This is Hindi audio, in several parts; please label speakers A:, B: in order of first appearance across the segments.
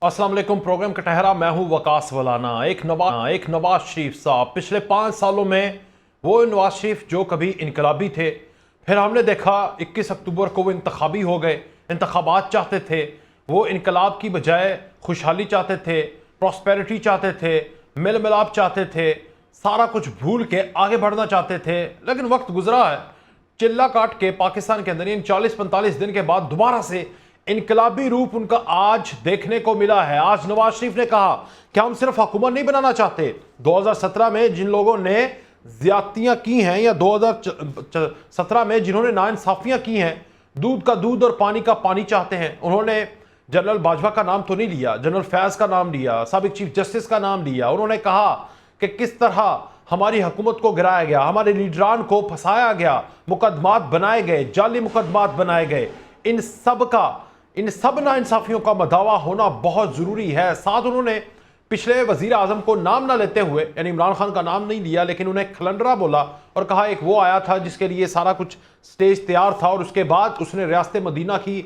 A: अस्सलाम वालेकुम। प्रोग्राम कटहरा, मैं हूं वकास वलाना। एक नवाज शरीफ साहब, पिछले 5 सालों में वो नवाज शरीफ जो कभी इनकलाबी थे, फिर हमने देखा 21 अक्टूबर को वो इंतखाबी हो गए, इंतखाबात चाहते थे। वो इनकलाब की बजाय खुशहाली चाहते थे, प्रॉस्पेरिटी चाहते थे, मेल मिलाप चाहते थे, सारा कुछ भूल के आगे बढ़ना चाहते थे। लेकिन वक्त गुजरा है, चिल्ला काट के पाकिस्तान के अंदर इन 40-45 दिन के बाद दोबारा से इनकलाबी रूप उनका आज देखने को मिला है। आज नवाज शरीफ ने कहा कि हम सिर्फ हुकूमत नहीं बनाना चाहते। 2017 में जिन लोगों ने ज्यादतियां की हैं, या 2017 में जिन्होंने नाइंसाफियां की हैं, दूध का दूध और पानी का पानी चाहते हैं। उन्होंने जनरल बाजवा का नाम तो नहीं लिया, जनरल फैज का नाम लिया, साबिक चीफ जस्टिस का नाम लिया। उन्होंने कहा कि किस तरह हमारी हुकूमत को गिराया गया, हमारे लीडरान को फंसाया गया, मुकदमात बनाए गए, जाली मुकदमात बनाए गए। इन सब नाइंसाफियों का मदावा होना बहुत जरूरी है। साथ उन्होंने पिछले वजीर आजम को नाम ना लेते हुए, यानी इमरान खान का नाम नहीं लिया, लेकिन उन्हें खलंडरा बोला और कहा एक वो आया था जिसके लिए सारा कुछ स्टेज तैयार था, और उसके बाद उसने रियासत मदीना की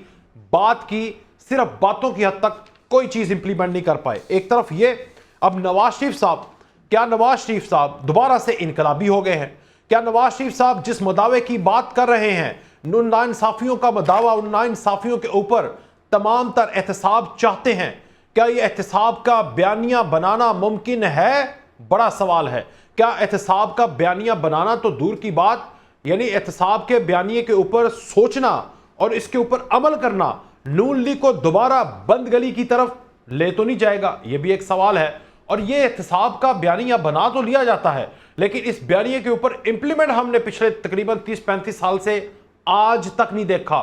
A: बात की, सिर्फ बातों की हद तक कोई चीज इंप्लीमेंट नहीं कर पाए। एक तरफ ये, अब नवाज शरीफ साहब, क्या नवाज शरीफ साहब दोबारा से इनकलाबी हो गए हैं? क्या नवाज शरीफ साहब जिस मदावे की बात कर रहे हैं, उन नाइंसाफियों का मदावा, उन नाइंसाफियों के ऊपर तमाम तर एहतसाब चाहते हैं? क्या ये एहतसाब का बयानिया बनाना मुमकिन है? बड़ा सवाल है। क्या एहतसाब का बयानिया बनाना तो दूर की बात, यानी एहतसाब के बयानिए के ऊपर सोचना और इसके ऊपर अमल करना नून लीग को दोबारा बंद गली की तरफ ले तो नहीं जाएगा? यह भी एक सवाल है। और यह एहतसाब का बयानिया बना तो लिया जाता है, लेकिन इस बयानिए के ऊपर इंप्लीमेंट हमने पिछले तकरीबन 30-35 साल से आज तक नहीं देखा।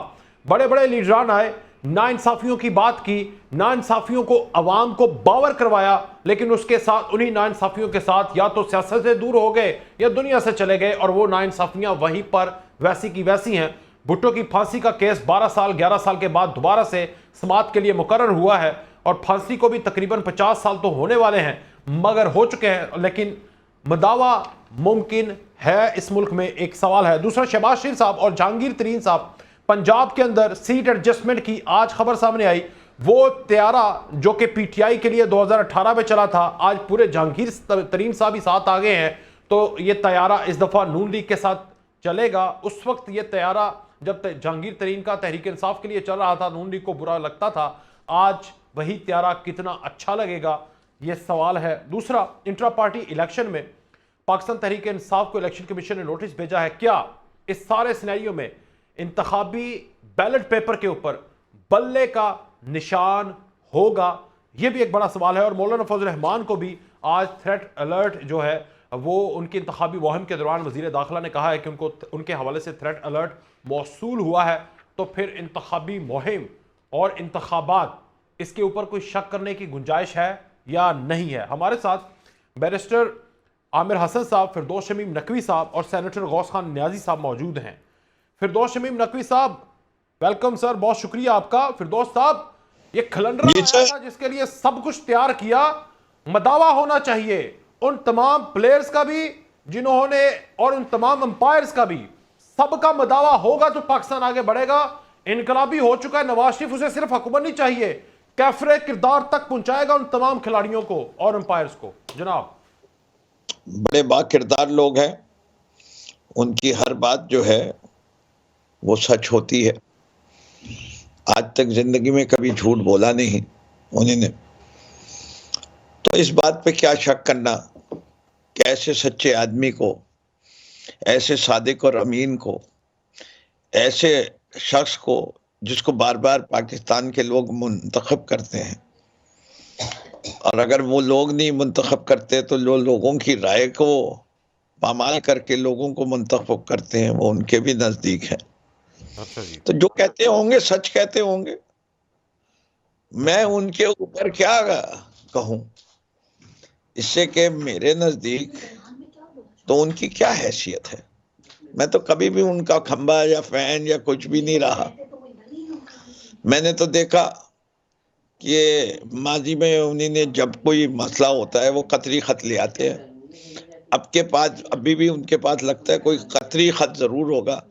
A: बड़े बड़े लीडरान आए, नाइंसाफियों की बात की, नाइंसाफियों को अवाम को बावर करवाया, लेकिन उसके साथ उन्हीं नाइंसाफियों के साथ या तो सियासत से दूर हो गए या दुनिया से चले गए, और वो नाइंसाफियां वहीं पर वैसी की वैसी हैं। भुट्टो की फांसी का केस 12 साल 11 साल के बाद दोबारा से समाअत के लिए मुकर्रर हुआ है, और फांसी को भी तकरीबन 50 साल तो होने वाले हैं, मगर हो चुके हैं। लेकिन मदावा मुमकिन है इस मुल्क में? एक सवाल है। दूसरा, शहबाज शरीफ साहब और जहांगीर तरीन साहब, पंजाब के अंदर सीट एडजस्टमेंट की आज खबर सामने आई। वो तैयारा जो कि पीटीआई के लिए 2018 में चला था, आज पूरे जहांगीर तरीन साहब ही साथ आ गए हैं, तो ये तैयारा इस दफा नून लीग के साथ चलेगा। उस वक्त ये तैयारा जब जहांगीर तरीन का तहरीक इंसाफ के लिए चल रहा था, नून लीग को बुरा लगता था। आज वही तैयारा कितना अच्छा लगेगा, यह सवाल है। दूसरा, इंट्रा पार्टी इलेक्शन में पाकिस्तान तहरीक इंसाफ को इलेक्शन कमीशन ने नोटिस भेजा है। क्या इस सारे सिनेरियो में इंतखाबी बैलेट पेपर के ऊपर बल्ले का निशान होगा? यह भी एक बड़ा सवाल है। और मौलाना फजल रहमान को भी आज थ्रेट अलर्ट जो है वो उनकी इंतखाबी मुहिम के दौरान वजीर दाखिला ने कहा है कि उनके हवाले से थ्रेट अलर्ट मौसूल हुआ है। तो फिर इंतखाबी मुहिम और इंतखाबात, इसके ऊपर कोई शक करने की गुंजाइश है या नहीं है? हमारे साथ बैरिस्टर आमिर हसन साहब, फिरदौस शमीम नकवी साहब और सेनेटर गौस खान नियाजी साहब मौजूद हैं। फिरदौस शमीम नकवी साहब, वेलकम सर, बहुत शुक्रिया आपका। फिरदौस साहब, ये खलंडरा आया था जिसके लिए सब कुछ तैयार किया, मदावा होना चाहिए उन तमाम प्लेयर्स का भी जिन्होंने, और उन तमाम अंपायर्स का भी, सबका मदावा होगा तो पाकिस्तान आगे बढ़ेगा। इनकलाबी हो चुका है नवाज शरीफ, उसे सिर्फ हुकूमत नहीं चाहिए, कैफरे किरदार तक पहुंचाएगा उन तमाम खिलाड़ियों को और अंपायर्स को। जनाब,
B: बड़े बाकिरदार लोग हैं, उनकी हर बात जो है वो सच होती है। आज तक जिंदगी में कभी झूठ बोला नहीं उन्होंने, तो इस बात पे क्या शक करना कि ऐसे सच्चे आदमी को, ऐसे सादिक और अमीन को, ऐसे शख्स को जिसको बार बार पाकिस्तान के लोग मुंतखब करते हैं, और अगर वो लोग नहीं मुंतखब करते तो लोगों की राय को पामाल करके लोगों को मुंतखब करते हैं, वो उनके भी नजदीक है।
A: अच्छा जी।
B: तो जो कहते होंगे सच कहते होंगे, मैं उनके ऊपर क्या कहूं, इससे कि मेरे नजदीक तो उनकी क्या हैसियत है। मैं तो कभी भी उनका खंबा या फैन या कुछ भी नहीं रहा। मैंने तो देखा कि माजी में उन्होंने जब कोई मसला होता है वो कतरी खत ले आते हैं। अब के पास अभी भी उनके पास लगता है कोई कतरी खत जरूर होगा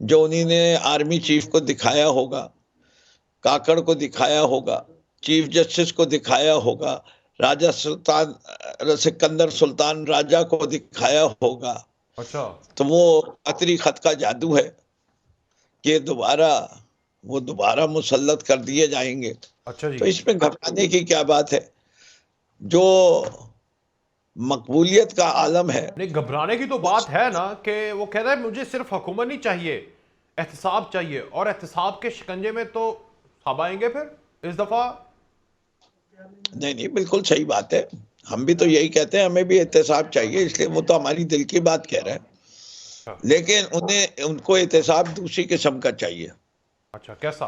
B: जो उन्होंने आर्मी चीफ को दिखाया होगा, काकड़ को दिखाया होगा, चीफ जस्टिस को दिखाया होगा, राजा सुल्तान सिकंदर सुल्तान राजा को दिखाया होगा,
A: अच्छा।
B: तो वो अतरी खत का जादू है कि वो दोबारा मुसल्लत कर दिए जाएंगे।
A: अच्छा जी।
B: तो इसमें घबराने की क्या बात है? जो मकबूलियत का आलम है,
A: नहीं, घबराने की तो बात है ना कि वो कह रहा है मुझे सिर्फ हुकूमत नहीं चाहिए, एहतसाब चाहिए, और एहतसाब के शिकंजे में तो साहब आएंगे फिर इस दफा।
B: नहीं नहीं, बिल्कुल सही बात है। हम भी तो यही कहते हैं, हमें भी एहतसाब चाहिए, इसलिए वो तो हमारी दिल की बात कह रहे हैं।
A: अच्छा।
B: लेकिन उनको एहतसाब दूसरी किस्म का चाहिए।
A: अच्छा, कैसा?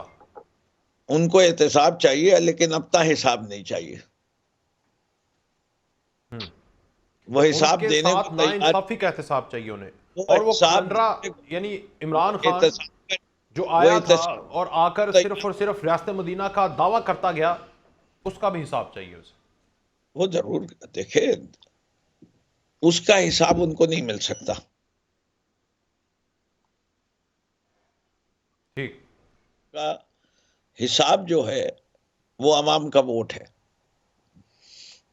B: उनको एहतसाब चाहिए, लेकिन अपना हिसाब नहीं चाहिए।
A: हम्म।
B: वो हिसाब
A: उनके
B: देने
A: साथ
B: को
A: ना
B: तैयार,
A: इंसाफी का एहतसाब चाहिए उन्हें।
B: वो
A: और वो
B: हिसाब
A: कलंदरा,
B: देने
A: यानी इमरान
B: को
A: खान
B: एहतसाब
A: जो
B: वो
A: आया था
B: एहतसाब
A: और आकर सिर्फ और सिर्फ रियासत मदीना का दावा करता गया, उसका भी हिसाब चाहिए उसे।
B: वो जरूर देखे, उसका हिसाब उनको नहीं मिल सकता।
A: ठीक।
B: का हिसाब जो है वो अवाम का वोट है।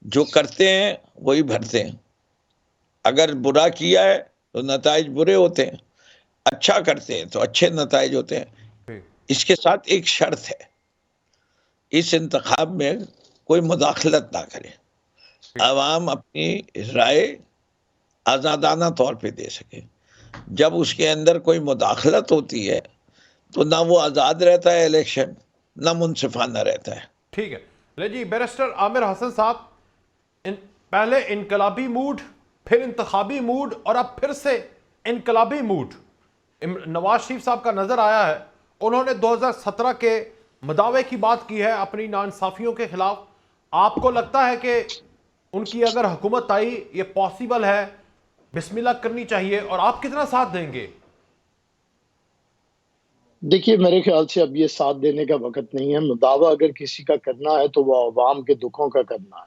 B: जो करते हैं वही भरते हैं। अगर बुरा किया है तो नताइज बुरे होते हैं, अच्छा करते हैं तो अच्छे नताइज होते हैं।
A: ठीक।
B: इसके साथ एक शर्त है, इस इंतखाब में कोई मुदाखलत ना करे,
A: ठीक।
B: अवाम अपनी राय आज़ादाना तौर पे दे सके। जब उसके अंदर कोई मुदाखलत होती है तो ना वो आज़ाद रहता है इलेक्शन, ना मुनसिफाना रहता है।
A: ठीक है। ले जी, बैरिस्टर आमिर हसन साहब, पहले इनकलाबी मूड, फिर इंतखाबी मूड, और अब फिर से इनकलाबी मूड नवाज शरीफ साहब का नजर आया है। उन्होंने 2017 के मदावे की बात की है अपनी नाइंसाफियों के खिलाफ। आपको लगता है कि उनकी अगर हुकूमत आई, ये पॉसिबल है, बिस्मिल्लाह करनी चाहिए, और आप कितना साथ देंगे?
C: देखिए, मेरे ख्याल से अब ये साथ देने का वक्त नहीं है। मुदावा अगर किसी का करना है तो वो अवाम के दुखों का करना है।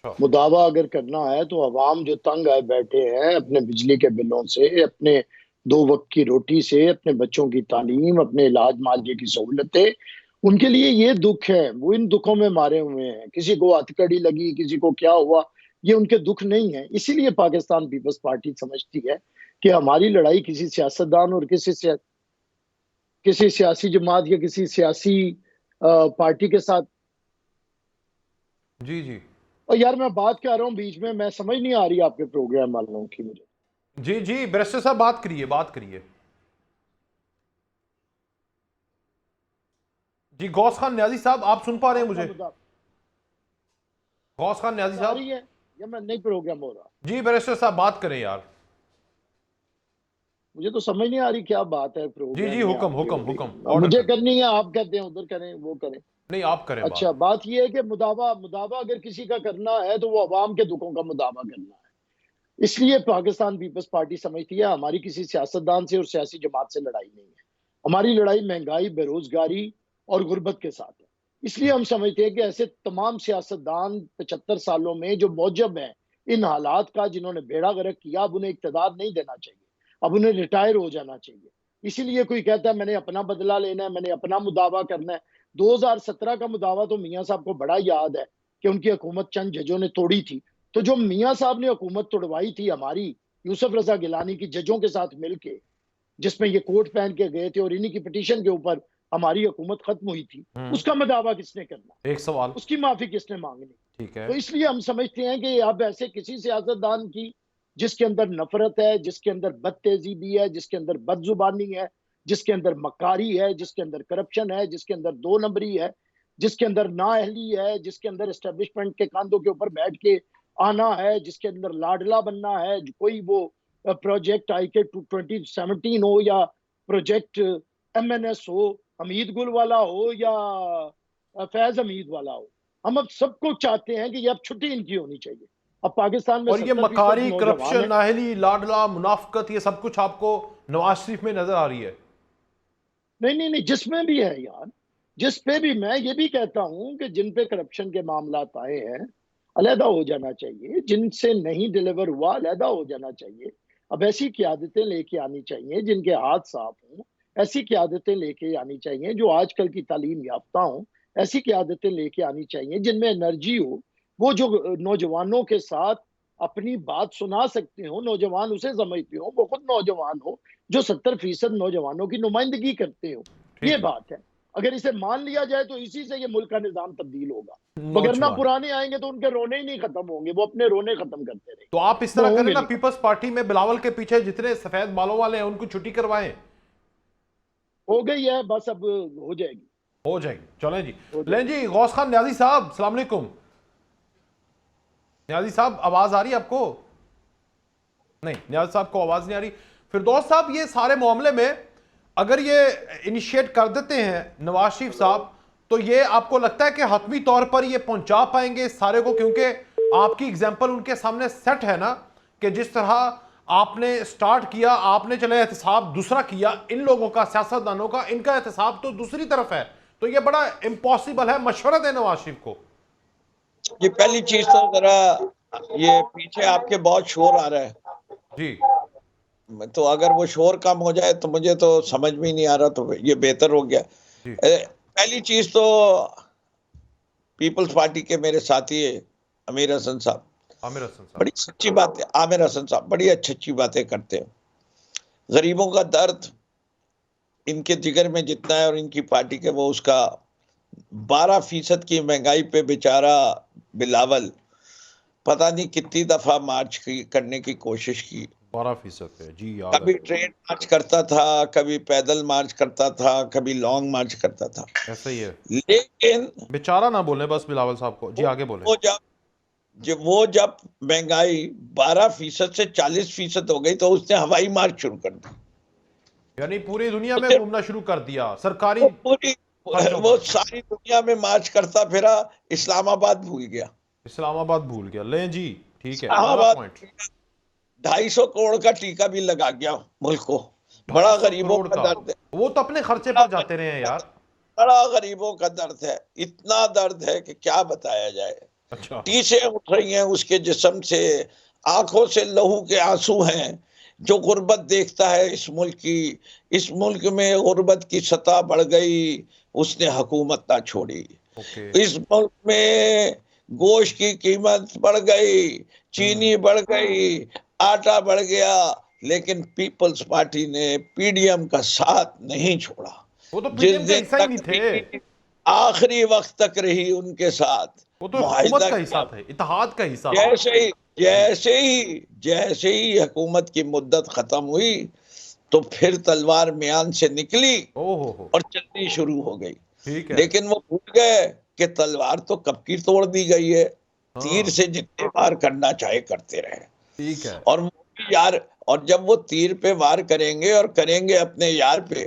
A: अच्छा।
C: मुदावा अगर करना है तो अवाम जो तंग आए बैठे हैं अपने बिजली के बिलों से, अपने 2 वक्त की रोटी से, अपने बच्चों की तालीम, अपने इलाज मालजे की सहूलतें, उनके लिए ये दुख है। वो इन दुखों में मारे हुए हैं। किसी को हथकड़ी लगी, किसी को क्या हुआ, ये उनके दुख नहीं है। इसीलिए पाकिस्तान पीपल्स पार्टी समझती है कि हमारी लड़ाई किसी सियासतदान और किसी सियासी जमात या किसी सियासी पार्टी के साथ।
A: जी जी।
C: और यार, मैं बात कर रहा हूँ बीच में, मैं समझ नहीं आ रही आपके प्रोग्राम वालों की मुझे।
A: जी जी, बैरिस्टर साहब बात करिए, बात करिए। जी, गौस खान न्याजी साहब, आप सुन पा रहे हैं
C: आपका
A: मुझे?
C: मुद्दा
A: गौस खान न्याजी
C: आ
A: साहब।
C: रही है या मैं नहीं प्रोग्राम हो रहा?
A: जी बैरिस्टर साहब, बात करें यार।
C: मुझे तो समझ नहीं आ रही क्या बात है
A: जी
C: प्रोग्राम
A: जी,
C: में
A: हुक्म
C: आपके
A: हुक्म
C: हो
A: हुक्म,
C: रही।
A: ऑर्डर
C: मुझे
A: कर।
C: करनी है, आप कहते हैं उधर करें, वो करें।
A: नहीं, आप करें
C: अच्छा,
A: बात।
C: बात ये है कि मुदावा मुदावा अगर किसी का करना है तो वो अवाम के दुखों का मुदावा करना है। इसलिए पाकिस्तान पीपल्स पार्टी समझती है हमारी किसी सियासतदान से और सियासी जमात से लड़ाई नहीं है। हमारी लड़ाई महंगाई, बेरोजगारी और गुर्बत के साथ है। इसलिए हम समझते हैं कि ऐसे तमाम सियासतदान 75 सालों में जो मौजब हैं इन हालात का, जिन्होंने बेड़ा गर्क किया, अब उन्हें इक्तदार नहीं देना चाहिए। अब उन्हें रिटायर हो जाना चाहिए। इसीलिए कोई कहता है मैंने अपना बदला लेना है, मैंने अपना मुदावा करना है। 2017 का मुदावा तो मियाँ साहब को बड़ा याद है कि उनकी हुकूमत चंद जजों ने तोड़ी थी। तो जो मियाँ साहब ने हुकूमत तोड़वाई थी हमारी, यूसुफ रजा गिलानी की जजों के साथ मिलके, जिसमें ये कोट पहन के गए थे और इन्हीं की पिटीशन के ऊपर हमारी हुकूमत खत्म हुई थी, उसका मदावा किसने करना?
A: एक सवाल।
C: उसकी माफी किसने मांगनी?
A: ठीक है।
C: तो इसलिए हम समझते हैं कि अब ऐसे किसी सियासतदान की जिसके अंदर नफरत है, जिसके अंदर बदतेजीबी है, जिसके अंदर बदजुबानी है, जिसके अंदर मकारी है, जिसके अंदर करप्शन है, जिसके अंदर 2 नंबरी है, जिसके अंदर नाअहली है, जिसके अंदर एस्टेब्लिशमेंट के कंधों के ऊपर बैठ के आना है, जिसके अंदर लाडला बनना है, कोई वो प्रोजेक्ट आई के 2017 हो या प्रोजेक्ट MNS हो, हमीद गुल वाला हो या फैज हमीद वाला हो, हम अब सबको चाहते हैं कि ये अब छुट्टी इनकी होनी चाहिए। अब पाकिस्तान में
A: और ये
C: 70%
A: मकारी,
C: नौजवान
A: करप्शन,
C: है।
A: नाहली, लाडला, मुनाफकत, ये सब कुछ आपको नवाज शरीफ में नजर आ रही है?
C: नहीं नहीं नहीं, जिसमें भी है यार, जिस पे भी, मैं ये भी कहता हूं कि जिन पे करप्शन के मामला आए हैं अलहदा हो जाना चाहिए, जिनसे नहीं डिलीवर हुआ अलहदा हो जाना चाहिए। अब ऐसी क़यादतें लेके आनी चाहिए जिनके हाथ साफ हों। ऐसी क़यादतें लेके आनी चाहिए जो आजकल की तालीम याफ्ता हों, ऐसी क़यादतें लेके आनी चाहिए जिनमें एनर्जी हो, वो जो नौजवानों के साथ अपनी बात सुना सकते हो, नौजवान उसे समझते हो, वो खुद नौजवान हो, जो 70% नौजवानों की नुमाइंदगी करते हो। ये
A: ठीक है।
C: बात है। अगर इसे मान लिया जाए तो इसी से ये मुल्क का निज़ाम तब्दील होगा। वगरना
A: नौजवान,
C: पुराने आएँगे तो उनके रोने ही नहीं खत्म होंगे, वो अपने रोने खत्म करते
A: तो
C: रहेंगे।
A: आप इस
C: वो
A: तरह करें
C: होंगे
A: ना,
C: नहीं खत्म।
A: पीपल्स पार्टी में बिलावल के पीछे जितने सफेद बालों वाले हैं उनको छुट्टी करवाएं।
C: हो गई है, बस अब हो जाएगी,
A: हो जाएगी। चलें जी।
C: हो
A: लें
C: जाएगी।
A: जी, गौस खान न्याजी साहब, अस्सलाम वालेकुम। न्याजी साहब, आवाज आ रही है आपको? नहीं, न्याजी साहब को आवाज नहीं आ रही। फिरदौस साहब, ये सारे मामले में अगर ये इनिशिएट कर देते हैं नवाज शरीफ साहब, तो ये आपको लगता है कि हतमी तौर पर ये पहुंचा पाएंगे इस सारे को? क्योंकि आपकी एग्जाम्पल उनके सामने सेट है ना, कि जिस तरह आपने स्टार्ट किया, आपने चले एहतसाब दूसरा किया, इन लोगों का, सियासतदानों का, इनका एहतसाब तो दूसरी तरफ है। तो ये बड़ा इम्पॉसिबल है। मशवरा दें नवाज शरीफ को।
B: ये पहली चीज तो जरा, ये पीछे आपके बहुत शोर आ रहा है,
A: जी
B: तो अगर वो शोर कम हो जाए तो मुझे तो समझ में ही नहीं आ रहा, तो ये बेहतर हो गया।
A: जी।
B: पहली चीज तो पीपल्स पार्टी के मेरे साथी आमिर हसन साहब,
A: आमिर हसन साहब,
B: बड़ी सच्ची बातें, आमिर हसन साहब बड़ी अच्छी अच्छी बातें करते हैं। गरीबों का दर्द इनके जिगर में जितना है और इनकी पार्टी के, वो उसका 12% की महंगाई पे बेचारा बिलावल पता नहीं कितनी दफा करने की कोशिश की।
A: 12% पे जी, याद
B: कभी
A: है।
B: ट्रेन मार्च करता था, कभी पैदल मार्च करता था, कभी लॉन्ग मार्च करता था।
A: ऐसा ही है।
B: लेकिन
A: बेचारा ना बोले बस बिलावल साहब को जी, आगे बोले।
B: वो जब महंगाई 12% से 40% हो गई तो उसने हवाई मार्च शुरू कर दी।
A: यानी पूरी दुनिया में
B: उसने
A: घूमना शुरू कर दिया सरकारी
B: वो पूरी
A: खर्चों
B: वो
A: पर।
B: सारी दुनिया में मार्च करता फिरा, इस्लामाबाद भूल गया।
A: इस्लामाबाद भूल गया। लें जी, ठीक है, अगला
B: इस्लामाबाद
A: पॉइंट।
B: 250 करोड़ का टीका भी लगा गया मुल्क को। बड़ा
A: 250
B: गरीबों
A: करोड़
B: का
A: का?
B: दर्द है,
A: वो तो अपने खर्चे
B: बड़ा
A: पर जाते रहे हैं यार।
B: बड़ा गरीबों का दर्द है। इतना दर्द है कि क्या बताया जाए।
A: अच्छा।
B: टीसें उठ रही हैं उसके जिस्म से, आंखों से लहू के आंसू हैं। जो गुर्बत देखता है इस मुल्क की, इस मुल्क में गुर्बत की सतह बढ़ गई, उसने हुकूमत ना छोड़ी।
A: ओके।
B: इस मुल्क में गोश्त की कीमत बढ़ गई, चीनी बढ़ गई, आटा बढ़ गया, लेकिन पीपल्स पार्टी ने पीडीएम का साथ नहीं छोड़ा।
A: वो तो
B: जिस
A: पीडीएम का
B: दिन
A: हिस्सा ही
B: तक
A: नहीं थे।
B: भी आखिरी वक्त तक रही उनके साथ,
A: वो तो हुकूमत
B: मुआहिदा
A: का
B: किया।
A: हिस्सा थे, इत्तेहाद का हिस्सा थे।
B: जैसे ही
A: जी।
B: जैसे ही हुकूमत की मुद्दत खत्म हुई तो फिर तलवार म्यान से निकली
A: ओहो हो।
B: और चलनी शुरू हो गई।
A: ठीक है।
B: लेकिन वो भूल गए कि तलवार तो कब की तोड़ दी गई है। तीर
A: हाँ,
B: से जितने वार करना चाहे करते रहे।
A: ठीक है।
B: और वो भी यार, और जब वो तीर पे वार करेंगे और करेंगे अपने यार पे,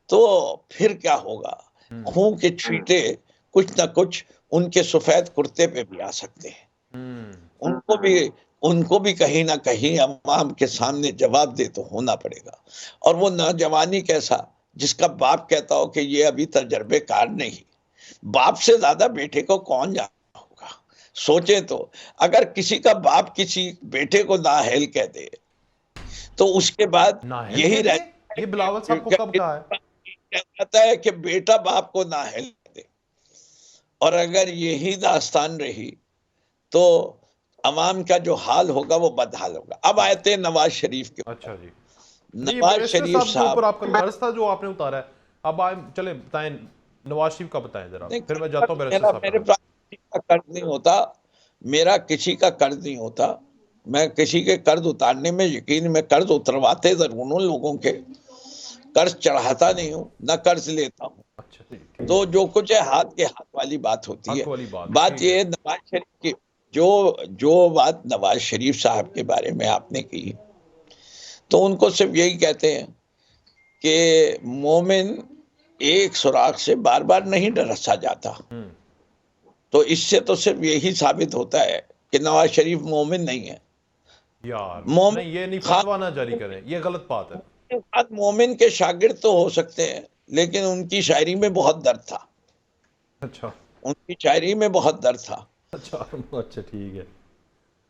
B: तो फिर क्या होगा? खून के छींटे कुछ ना कुछ उनके सफेद कुर्ते पे भी आ सकते हैं।
A: हम्म।
B: उनको भी कहीं ना कहीं अवाम के सामने जवाब दे तो होना पड़ेगा। और वो नौजवानी कैसा, जिसका बाप कहता हो कि ये अभी तजर्बेकार नहीं। बाप से ज्यादा बेटे को कौन जानता होगा? सोचे तो, अगर किसी का बाप किसी बेटे को नाअहल कह दे तो उसके बाद
A: नाहल
B: यही
A: कह
B: रह
A: दिए? ये बिलावल साहब को कब कहा है?
B: जाता है कि बेटा बाप को नाअहल कह दे। और अगर यही दास्तान रही तो अवाम का जो हाल होगा वो बदहाल होगा। अब आते हैं नवाज शरीफ के ऊपर।
A: अच्छा जी। नहीं,
B: नवाज
A: बैरिस्टर
B: शरीफ
A: साहब के
B: साहब,
A: ऊपर आपका कर्ज था जो आपने उतारा है। अब आए, चले बताएं नवाज शरीफ का बताएं जरा,
B: नहीं,
A: फिर मैं जाता हूं बैरिस्टर साहब
B: मेरे
A: पर।
B: पास किसी का कर्ज नहीं होता, मेरा किसी का कर्ज नहीं होता। मैं किसी के कर्ज उतारने में यकीन, मैं कर्ज उतरवाते जरूर उन लोगों के, कर्ज चढ़ाता नहीं हूँ, ना कर्ज लेता हूँ।
A: अच्छा जी, ठीक
B: तो
A: है।
B: जो कुछ है हाथ के हाथ वाली बात होती है।
A: हक वाली बात,
B: बात
A: ठीक
B: ये
A: है।
B: है नवाज शरीफ की, जो बात नवाज शरीफ साहब के बारे में आपने की, तो उनको सिर्फ यही कहते हैं कि मोमिन एक सुराख से बार बार नहीं डरसा जाता। तो इससे तो सिर्फ यही साबित होता है कि नवाज शरीफ मोमिन नहीं है।
A: यार
B: मोमिन
A: नहीं, ये नहीं,
B: खान
A: फतवा ना जारी करें, ये गलत बात है।
B: मोमिन के शागिर्द तो हो सकते हैं, लेकिन उनकी शायरी में बहुत दर्द था।
A: अच्छा
B: उनकी शायरी में बहुत दर्द था।
A: अच्छा अच्छा, ठीक है।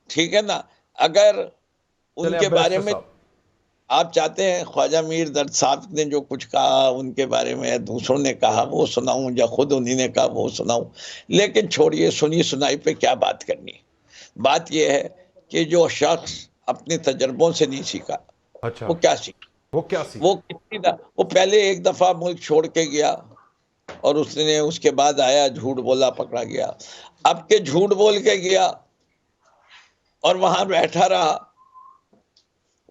B: ठीक है ना? अगर
A: चले
B: उनके
A: अब
B: बारे
A: बैरिस्टर
B: में
A: साहब।
B: आप चाहते हैं ख्वाजा मीर दर्द साहब ने जो कुछ कहा उनके बारे में दूसरों ने कहा वो सुनाऊं या खुद उन्हीं ने कहा वो सुनाऊं? लेकिन छोड़िए, सुनी सुनाई पे क्या बात करनी। बात यह है कि जो शख्स अपने तजर्बों से नहीं सीखा
A: अच्छा,
B: वो क्या सीखा?
A: वो क्या सी
B: वो पहले एक दफा मुल्क छोड़ के गया और उसने उसके बाद आया, झूठ बोला, पकड़ा गया। अब के झूठ बोल के गया और वहां बैठा रहा,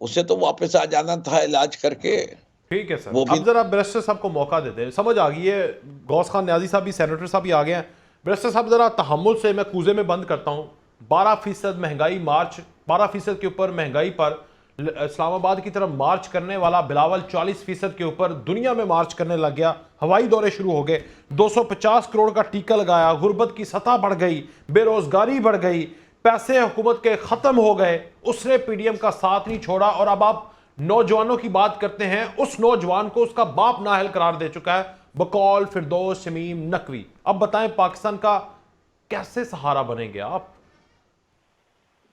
B: उसे तो वापस आ जाना था इलाज करके।
A: ठीक है सर,
B: वो भी
A: अब जरा बैरिस्टर साहब को मौका देते हैं। समझ आ गई है, गौस खान न्याजी साहब भी, सेनेटर साहब भी आ गए हैं। बैरिस्टर साहब जरा तहम्मुल से मैं कूजे में बंद करता हूँ। 12% महंगाई मार्च, 12% के ऊपर महंगाई पर इस्लामाबाद की तरफ मार्च करने वाला बिलावल 40% के ऊपर दुनिया में मार्च करने लग गया। हवाई दौरे शुरू हो गए, 250 करोड़ का टीका लगाया, गुर्बत की सतह बढ़ गई, बेरोजगारी बढ़ गई, पैसे हुकूमत के खत्म हो गए। उसने पीडीएम का साथ नहीं छोड़ा और अब आप नौजवानों की बात करते हैं। उस नौजवान को उसका बाप नाअहल करार दे चुका है, बकौल फिरदौस शमीम नकवी। अब बताएं पाकिस्तान का कैसे सहारा बनेंगे आप?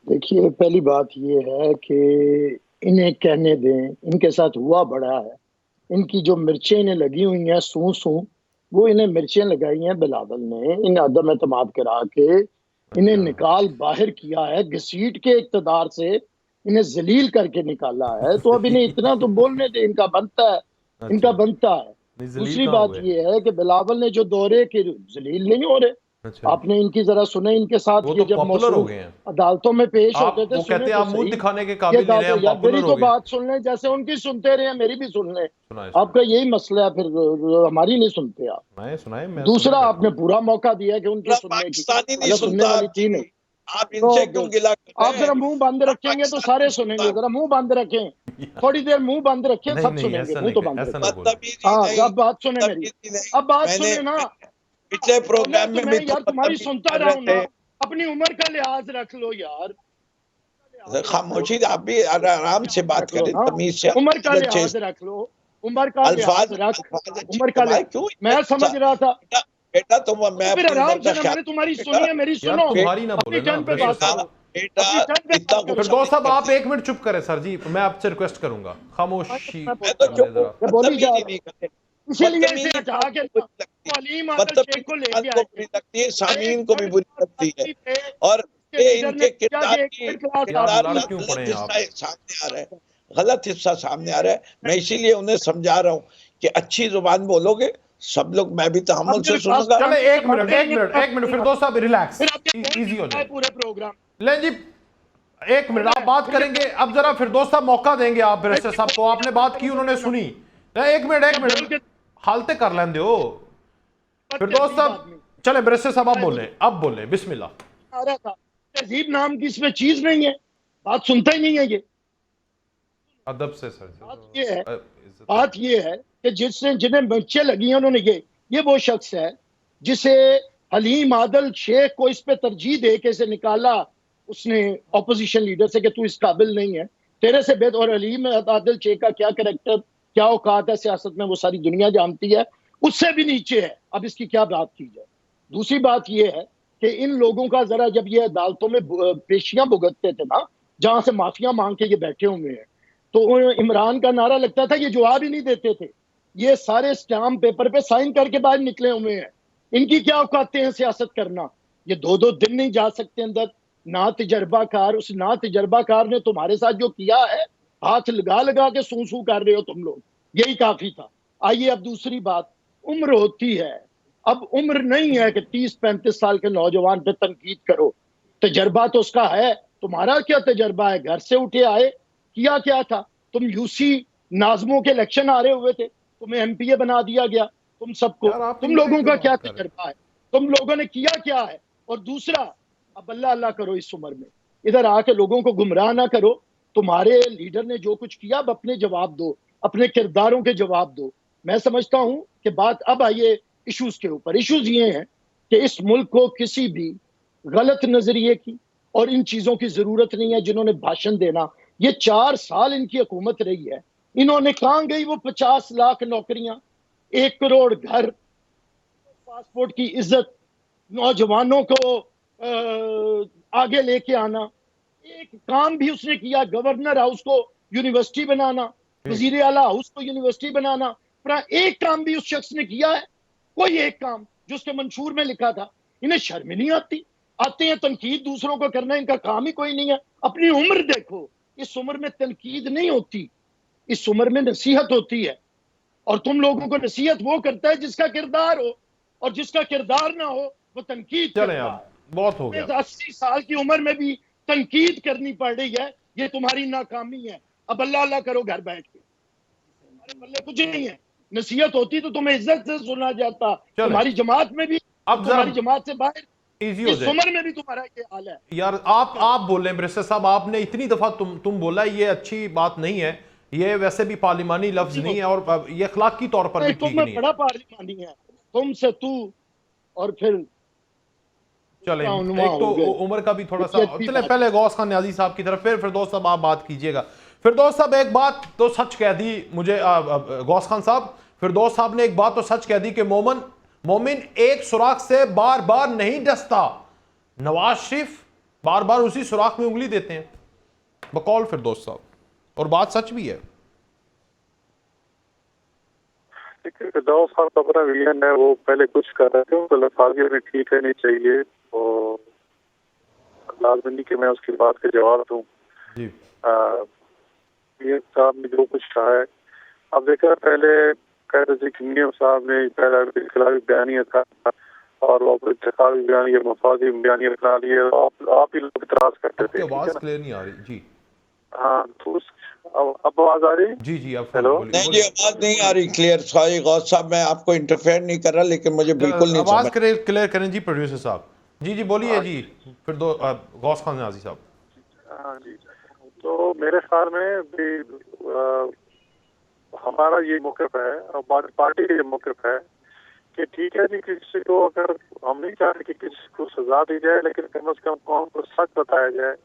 C: देखिए, पहली बात ये है कि इन्हें कहने दें, इनके साथ हुआ बड़ा है। इनकी जो मिर्चें इन्हें लगी हुई हैं सू सू, वो इन्हें मिर्चें लगाई हैं बिलावल ने, इन अदम एतमाद करा के इन्हें निकाल बाहर किया है, घसीट के इक्तदार से इन्हें जलील करके निकाला है। तो अब इन्हें इतना तो बोलने दे, इनका बनता है, इनका बनता है।
A: नहीं, जलील
C: दूसरी
A: कहाँ
C: बात
A: हुए?
C: ये है कि बिलावल ने जो दौरे के जलील नहीं हो रहे।
A: अच्छा,
C: आपने इनकी जरा सुने, इनके साथ
A: वो
C: ये
A: तो
C: जब
A: पॉपुलर हो
C: मौसूल
A: गए हैं।
C: अदालतों में पेश
A: आप
C: होते थे,
A: वो
C: सुने
A: कहते हैं
C: तो
A: आप मुंह
C: सही।
A: दिखाने के
C: ये
A: काबिल नहीं रहे,
C: दादो
A: हम
C: यार, मेरी
A: पॉपुलर
C: तो
A: हो गए।
C: बात सुन लें, जैसे उनकी सुनते रहे मेरी भी सुन लें।
A: सुनाए
C: आपका यही मसला है, फिर हमारी नहीं सुनते आप।
A: सुनाए सुनाए, मैं सुना
C: दूसरा,
A: करता
C: आपने
A: हूँ।
C: पूरा मौका दिया कि उनकी
B: पूरा
C: सुनने की,
B: पाकिस्तानी नहीं
C: हालांकि सुनने
B: सुनता
C: वाली थी
B: आपकी।
C: नहीं।
B: आप
C: तो
B: इनसे क्यों गिला कर
C: आप
B: रहे
C: जरा
B: हैं?
C: मुंह बंद
B: पूरा
C: रखेंगे तो
B: पाकिस्तान
C: सारे
B: नहीं
C: सुनेंगे।
B: सुनता।
C: जरा मुंह बंद रखें, थोड़ी देर मुंह बंद रखें,
A: नहीं
C: सब
A: नहीं,
C: सुनेंगे।
A: ऐसा
C: मुंह
A: नहीं
C: तो बंद
A: ऐसा
C: रखें।
A: ना बोले।
B: बदतमीजी
C: हाँ,
B: नहीं,
C: अब बात सुने मेरी,
B: बदतमीजी नहीं।
C: अब बात
B: मैंने
C: सुने ना।
B: पिछले
C: बोले
B: प्रोग्राम
C: तो
B: में
C: मैं
B: भी तो
C: यार तुम्हारी
B: बदतमीजी
C: सुनता
B: कर
C: रहा
B: रहे
C: हूँ ना।
B: थे।
C: अपनी उम्र का लिहाज रख लो यार, लिहाज रख लो,
B: खामोशी, आप भी आराम से
C: लिहाज
B: बात
C: रख लो
B: करें,
C: ना।
B: तमीज से,
C: उम्र का
B: अच्छे
C: लिहाज रख लो, उम्र का
B: अल्फाज
C: लिहाज रख,
B: अल्फाज अच्छे
C: उम्र का
B: इस्तेमाल
C: लिहाज।
B: क्यों?
C: मैं समझ रहा था।
B: बेटा, बेटा तुम, मैं
C: तो फिर
B: अपनी
C: आराम
B: उम्र
C: से
B: का
C: ना,
B: ख्याल
C: मैंने तुम्हारी
B: बेटा,
C: सुनी है, मेरी
A: यार
C: सुनो।
A: तुम्हारी ना
C: अपनी
A: बोले ना
C: टर्न पे
A: बैरिस्टर
C: बात
B: बेटा,
C: करो,
A: साहब।
B: बेटा
C: अपनी टर्न पे
B: इतना
C: बात करो।
B: गुस्सा
A: फिरदौस
B: नहीं
A: साहब, आप
B: करते।
A: 1 मिनट चुप करें सर जी, मैं आपसे रिक्वेस्ट करूंगा, खामोशी
C: मैं
B: मैं तो
A: कर
C: बोलता
A: ले
B: चुप हूँ,
A: जरा।
C: ये बोली जा
B: बदतमीजी
C: रहा,
B: नहीं करते।
C: इसीलिए इसे
B: बदतमीजी
C: हटा
B: फालतू
C: के
B: को बुरी लगती है,
C: अलीम आदल शेख को
B: बदतमीजी
C: लेके
B: फालतू को
C: आए थे।
B: बुरी लगती है,
C: एक
B: सामीन को भी
C: थर्ड
B: बुरी
C: क्लास
B: लगती है।
C: आदमी थे,
B: और
C: उसके
B: ये
C: लीडर ने
B: इनके
C: पूछा कि
B: किरदार
C: एक
B: की
C: थर्ड क्लास
A: ये आप
B: किरदार
A: लड़
C: आदमी
B: का
A: क्यों पड़े
B: गलत
A: हैं आप?
B: हिस्सा सामने आ रहा है, गलत हिस्सा सामने आ रहा है। मैं इसीलिए उन्हें समझा रहा हूँ कि अच्छी जुबान बोलोगे, सब लोग, मैं भी
C: अब
B: तहम्मुल से
C: मेरे पास
B: सुनूंगा।
A: चले, एक
C: बात
A: मिनट एक
C: करेंगे
A: मिनट
C: तो
A: एक मिनट, फिरदौस साहब रिलैक्स,
C: फिर आप ये बोल
A: इजी हो
C: नहीं पाए
A: जाए।
C: पूरे प्रोग्राम।
A: ले जी, एक मिनट आप बात करेंगे। अब जरा फिरदौस साहब मौका देंगे आप बैरिस्टर साहब को, आपने बात की, उन्होंने सुनी। नहीं, एक
C: बोल
A: मिनट
C: के
A: हालते कर लें दो फिरदौस
C: तहजीब
A: साहब।
C: आदमी
A: चले बैरिस्टर साहब, आप बोले, अब बोले, बिस्मिल्लाह।
C: आ रहा था। तहजीब नाम की इसमें चीज नहीं है, बात सुनता ही नहीं है ये।
A: अदब से सर
C: बात ये है,
A: इज्जत।
C: बात ये है कि जिसने जिन्हें मिर्चें लगी हैं उन्होंने ये वो शख्स है जिसे हलीम आदल शेख को इस पे तरजीह दे के से निकाला उसने ऑपोजिशन लीडर से कि तू इस काबिल नहीं है, तेरे से बेहतर। और हलीम आदल शेख का क्या कैरेक्टर, क्या औकात है सियासत में, वो सारी दुनिया जानती है। उससे भी नीचे है। अब इसकी क्या बात की जाए। दूसरी बात यह है कि इन लोगों का जरा, जब ये अदालतों में पेशियां भुगतते थे ना, जहां से माफिया मांग के ये बैठे हुए हैं, तो इमरान का नारा लगता था, ये जवाब ही नहीं देते थे। ये सारे स्टाम्प पेपर पे साइन करके बाहर निकले हुए हैं। इनकी क्या औकातें हैं सियासत करना। ये 2-2 दिन नहीं जा सकते अंदर। ना तजर्बाकार, उस ना तजर्बाकार ने तुम्हारे साथ जो किया है, हाथ लगा लगा के सू सू कर रहे हो तुम लोग, यही काफी था। आइए अब दूसरी बात, उम्र होती है। अब उम्र नहीं है कि 30-35 साल के नौजवान पे तनकीद करो। तजर्बा तो उसका है। तुम्हारा क्या तजर्बा है? घर से उठे आए, किया क्या था? तुम यूसी नाजमों के इलेक्शन आ रहे हुए थे, तुम्हें एमपीए बना दिया गया। तुम सबको,
A: यार आप
C: तुम
A: इन पे
C: लोगों
A: क्यों
C: का क्या
A: बात कर रहे हैं?
C: तजर्बा है? तुम लोगों ने किया क्या है? और दूसरा, अब अल्लाह अल्लाह करो इस उम्र में, इधर आके लोगों को गुमराह ना करो। तुम्हारे लीडर ने जो कुछ किया, अब अपने जवाब दो, अपने किरदारों के जवाब दो। मैं समझता हूं कि बात अब आइए इश्यूज के ऊपर। इश्यूज ये हैं कि इस मुल्क को किसी भी गलत नजरिए की और इन चीजों की जरूरत नहीं है जिन्होंने भाषण देना। ये 4 साल इनकी हुकूमत रही है, इन्होंने कहां गई वो 50 लाख नौकरियां, 1 करोड़ घर, पासपोर्ट की इज्जत, नौजवानों को आगे लेके आना। एक काम भी उसने किया, गवर्नर हाउस को यूनिवर्सिटी बनाना, वजीर आला हाउस को यूनिवर्सिटी बनाना, पर एक काम भी उस शख्स ने किया है? कोई एक काम जो उसके मंशूर में लिखा था? इन्हें शर्म ही नहीं आती। आते हैं तनकीद दूसरों को करना, इनका काम ही कोई नहीं है। अपनी उम्र देखो, इस उम्र में तनकीद नहीं होती, इस उम्र में नसीहत होती है। और तुम लोगों को नसीहत वो करता है जिसका किरदार हो, और जिसका किरदार ना हो वो तनकीद
A: चलें
C: करता
A: अब बहुत हो
C: है।
A: गया।
C: 80 साल की उम्र में भी तनकीद करनी पड़ रही है, ये तुम्हारी नाकामी है। अब अल्लाह अल्लाह करो घर बैठ के, हमारे पल्ले कुछ नहीं है। नसीहत होती तो तुम्हें इज्जत से सुना जाता।
A: चलें
C: तुम्हारी जमात में भी,
A: अब
C: तुम्हारी
A: जरा
C: जमात से बाहर,
A: इजी हो
C: इस
A: जाए
C: उम्र में भी तुम्हारा ये हाल है।
A: यार। आप बोल रहे हैं बैरिस्टर साहब, आपने इतनी दफा तुम बोला, ये अच्छी बात नहीं है, ये वैसे भी पार्लिमानी लफ्ज नहीं है और ये अखलाकी तौर पर भी ठीक
C: तुम्हें
A: नहीं है।
C: बड़ा पार्लिमानी है, तुमसे तू, और फिर
A: चलें
C: उन्वा
A: एक तो
C: हो गए।
A: उम्र का भी थोड़ा सा,
C: इज्जत की
A: चले
C: बात।
A: पहले गौस खान न्याजी साहब की तरफ, फिर फिरदौस साहब आप बात कीजिएगा। फिरदौस साहब एक बात तो सच कह दी मुझे, गौस खान साहब, फिरदौस साहब ने एक बात तो सच कह दी कि मोमिन एक सुराख से बार बार नहीं डसता। नवाज शरीफ बार बार उसी सुराख में उंगली देते हैं बकौल फिरदौस साहब, और बात सच भी है।
D: फिरदौस साहब का अपना विजन है, वो पहले कुछ कर रहे थे, उनको लफाजियों में ठीक रहनी चाहिए, और लाजमी कि मैं उसकी बात का जवाब दूं।
A: जी
D: ये साहब ने जो कुछ कहा है, अब देखा पहले कह रहे थे कि मियां साहब ने पहला खिलाफ बयानिया था, और वो इंतखाबी बयानिया मफादी बयानिया बना लिए, आप ही लोग इतराज करते थे।
A: आवाज क्लियर नहीं आ रही जी।
D: हाँ तो अब आवाज आ रही?
A: जी जी अब
D: हेलो?
B: नहीं जी, आवाज नहीं आ रही क्लियर। सॉरी गौस साहब, मैं आपको इंटरफेयर नहीं कर रहा, लेकिन मुझे बिल्कुल नहीं
A: आवाज
B: समझ।
A: क्लियर करें जी प्रोड्यूसर साहब। जी जी बोलिए जी, फिर दो गौस खान न्याजी साहब।
D: हाँ जी, तो मेरे ख्याल में भी हमारा ये मौक़िफ़ है और पार्टी का ये मौक़िफ़ है कि ठीक है जी, किसी को अगर हम नहीं चाहते कि किसी को सजा दी जाए, लेकिन कम से कम कौम को सच बताया जाए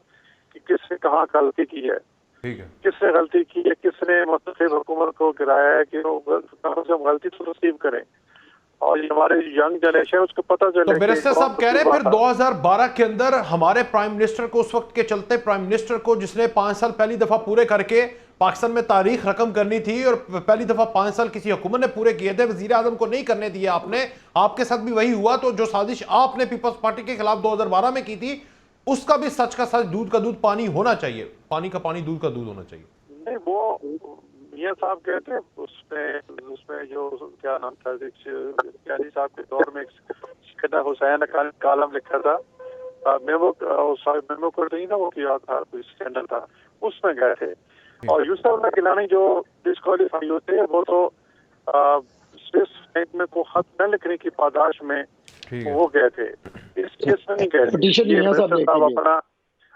D: कि किसने कहाँ गलती की है,
A: ठीक है,
D: किसने गलती की है, किसने मुस्तक़िल हुकूमत को गिराया है, कि वो कम से कम गलती तो तस्लीम करें, और ये हमारे यंग जनरेशन है उसको पता चले।
A: तो बैरिस्टर साहब कह रहे हैं फिर 2012 के अंदर हमारे प्राइम मिनिस्टर को, उस वक्त के चलते प्राइम मिनिस्टर को, जिसने 5 साल पहली दफा पूरे करके पाकिस्तान में तारीख रकम करनी थी, और पहली दफा 5 साल किसी हुकूमत ने पूरे किए थे, वजीर आजम को नहीं करने दिया आपने, आपके साथ भी वही हुआ। तो जो साजिश आपने पीपल्स पार्टी के खिलाफ 2012 में की थी, उसका भी सच का सच, दूध का दूध पानी होना चाहिए, पानी का पानी दूध का दूध होना चाहिए।
D: नहीं, वो मियां साहब कहते हैं उसमें जो क्या नाम था, यानी साहब के दौर में सैयदा हुसैन का कालम लिखा था, मेमो को नहीं ना, वो किया था, कोई स्कैंडल था, उसमें गए थे। और यूसुफ गिलानी जो डिस्क्वालीफाई होते हैं, वो तो स्विस बैंक में को खत न लिखने की पादाश में वो गए थे, इस केस में नहीं गए थे।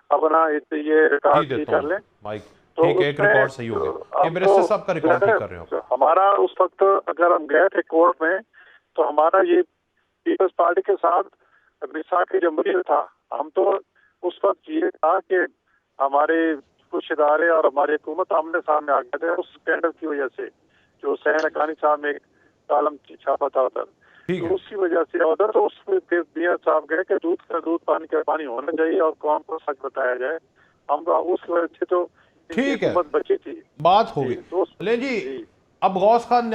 D: अपना ये रिकॉर्ड कर लें,
A: तो ठीक है, एक रिकॉर्ड सही हो गया। ये बैरिस्टर साहब का रिकॉर्ड ठीक कर रहे हो।
D: हमारा उस वक्त अगर हम गए थे कोर्ट में, तो हमारा ये पीपल्स पार्टी के साथ मिसाक जमहूरियत था। हम तो उस वक्त ये था कि हमारे कुछ इदारे और हमारी हुकूमत आमने सामने आ गए थे उस स्कैंडल की वजह से, जो हुसैन हक्कानी साहब ने एक कालम छापा था उधर, तो उसी वजह से उधर तो उसमें फिर मियां साहब गए कि दूध का दूध पानी का पानी होना चाहिए और कौम को सच बताया जाए। हम उस वजह से तो
A: ठीक है,
D: बची थी,
A: बात हो गई। ले जी, अब गौस खान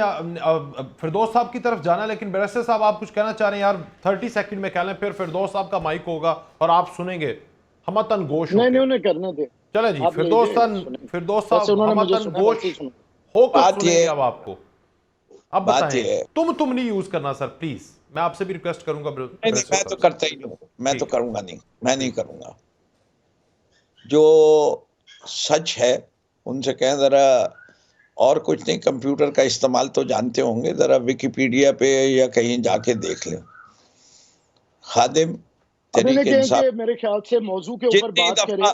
A: फिरदौस साहब की तरफ जाना, लेकिन बैरिस्टर साहब आप कुछ कहना चाह रहे हैं यार? 30 सेकंड में कह लें, फिर फिरदौस साहब का माइक होगा और आप सुनेंगे हमतन गोश।
C: नहीं उन्हें करने दे।
A: चले जी, फिरदौस साहब हमतन गोश होकर सुनेंगे अब आपको। अब बताएं, तुम नहीं यूज करना सर प्लीज, मैं आपसे भी रिक्वेस्ट करूंगा।
B: नहीं, मैं तो करता ही हूँ, मैं तो करूंगा नहीं, मैं नहीं करूंगा। जो सच है उनसे कहें जरा, और कुछ नहीं, कंप्यूटर का इस्तेमाल तो जानते होंगे, जरा विकिपीडिया पे या कहीं जाके देख लें। खादिम तहरीक इंसाफ,
C: मेरे ख्याल से मौजू के ऊपर बात करें,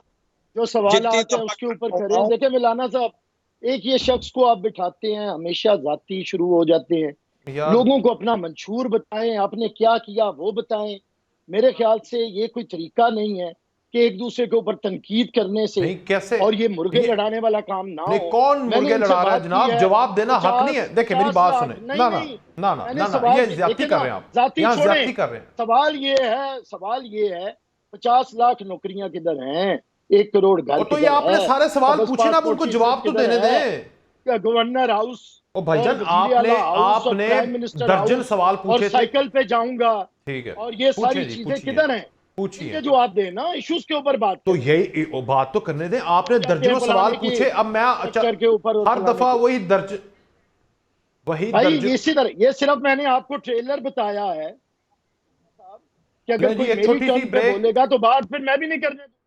C: जो सवाल आते हैं उसके ऊपर करें। देखिए मिलाना साहब, एक ये शख्स को आप बिठाते हैं, हमेशा जाती शुरू हो जाते हैं। लोगों को अपना मंशूर बताएं, आपने क्या किया वो बताएं। मेरे ख्याल से ये कोई तरीका नहीं है कि एक दूसरे के ऊपर तनकीद करने से
A: कैसे,
C: और ये मुर्गे लड़ाने वाला काम ना हो।
A: कौन मुर्गे लड़ा रहा है जनाब? जवाब देना हक नहीं है। देखिए मेरी बात सुने, ना ये ज्यादती कर रहे हैं आप, यहाँ ज्यादती कर रहे हैं।
C: सवाल ये है 50 लाख नौकरियां किधर हैं, 1 करोड़ घर,
A: तो ये आपने सारे सवाल पूछे ना, अब उनको जवाब तो देने दें।
C: गवर्नर हाउस
A: ओ भाईजान,
C: और वजीर आला हाउस और
A: आपने
C: प्राइम मिनिस्टर
A: दर्जन
C: हाउस
A: सवाल
C: और
A: पूछे थे।
C: साइकिल पे जाऊंगा,
A: ठीक है,
C: और ये सारी
A: पूछिए जी,
C: चीजें
A: पूछिए
C: किधर हैं?
A: पूछिए।
C: इनके जवाब देना, इश्यूज के ऊपर बात
A: तो
C: करें।
A: यही बात तो करने दें, आपने
C: कहते हैं
A: दर्जनों सवाल
C: फलाने की
A: पूछे, अब मैं
C: स्ट्रक्चर के ऊपर और
A: हर
C: फलाने
A: दफा
C: के,
A: वही
C: भाई
A: दर्जन।
C: इसी तरह ये सिर्फ मैंने आपको ट्रेलर बताया है कि अगर
A: चलें जी,
C: कोई
A: एक
C: मेरी
A: छोटी सी
C: टर्न पे
A: ब्रेक।
C: बोलेगा तो बात फिर मैं भी नहीं करने दूंगा।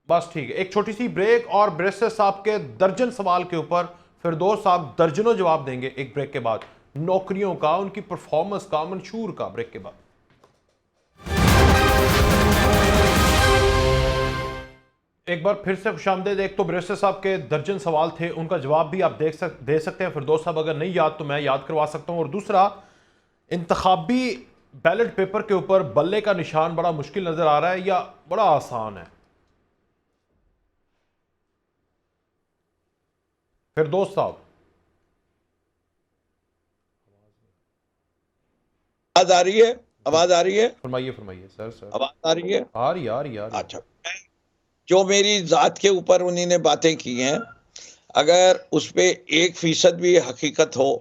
A: बस ठीक है, एक छोटी सी ब्रेक, और बैरिस्टर साहब के दर्जन सवाल के ऊपर फिरदौस साहब दर्जनों जवाब देंगे एक ब्रेक के बाद, नौकरियों का, उनकी परफॉर्मेंस का, मंशूर का, ब्रेक के बाद। एक बार फिर से खुशामदीद। एक तो बैरिस्टर साहब के दर्जन सवाल थे, उनका जवाब भी आप दे सकते हैं। फिरदौस साहब अगर नहीं याद तो मैं याद करवा सकता हूं। और दूसरा, इंतखाबी बैलेट पेपर के ऊपर बल्ले का निशान बड़ा मुश्किल नजर आ रहा है या बड़ा आसान है? फिरदौस साहब,
B: आवाज आ रही है? आवाज आ रही है?
A: फरमाइए फरमाइए सर।
B: आवाज आ रही है?
A: आ रही आ रही आ रही।
B: अच्छा, जो मेरी जात के ऊपर उन्हीं ने बातें की हैं, अगर उस पे 1% भी हकीकत हो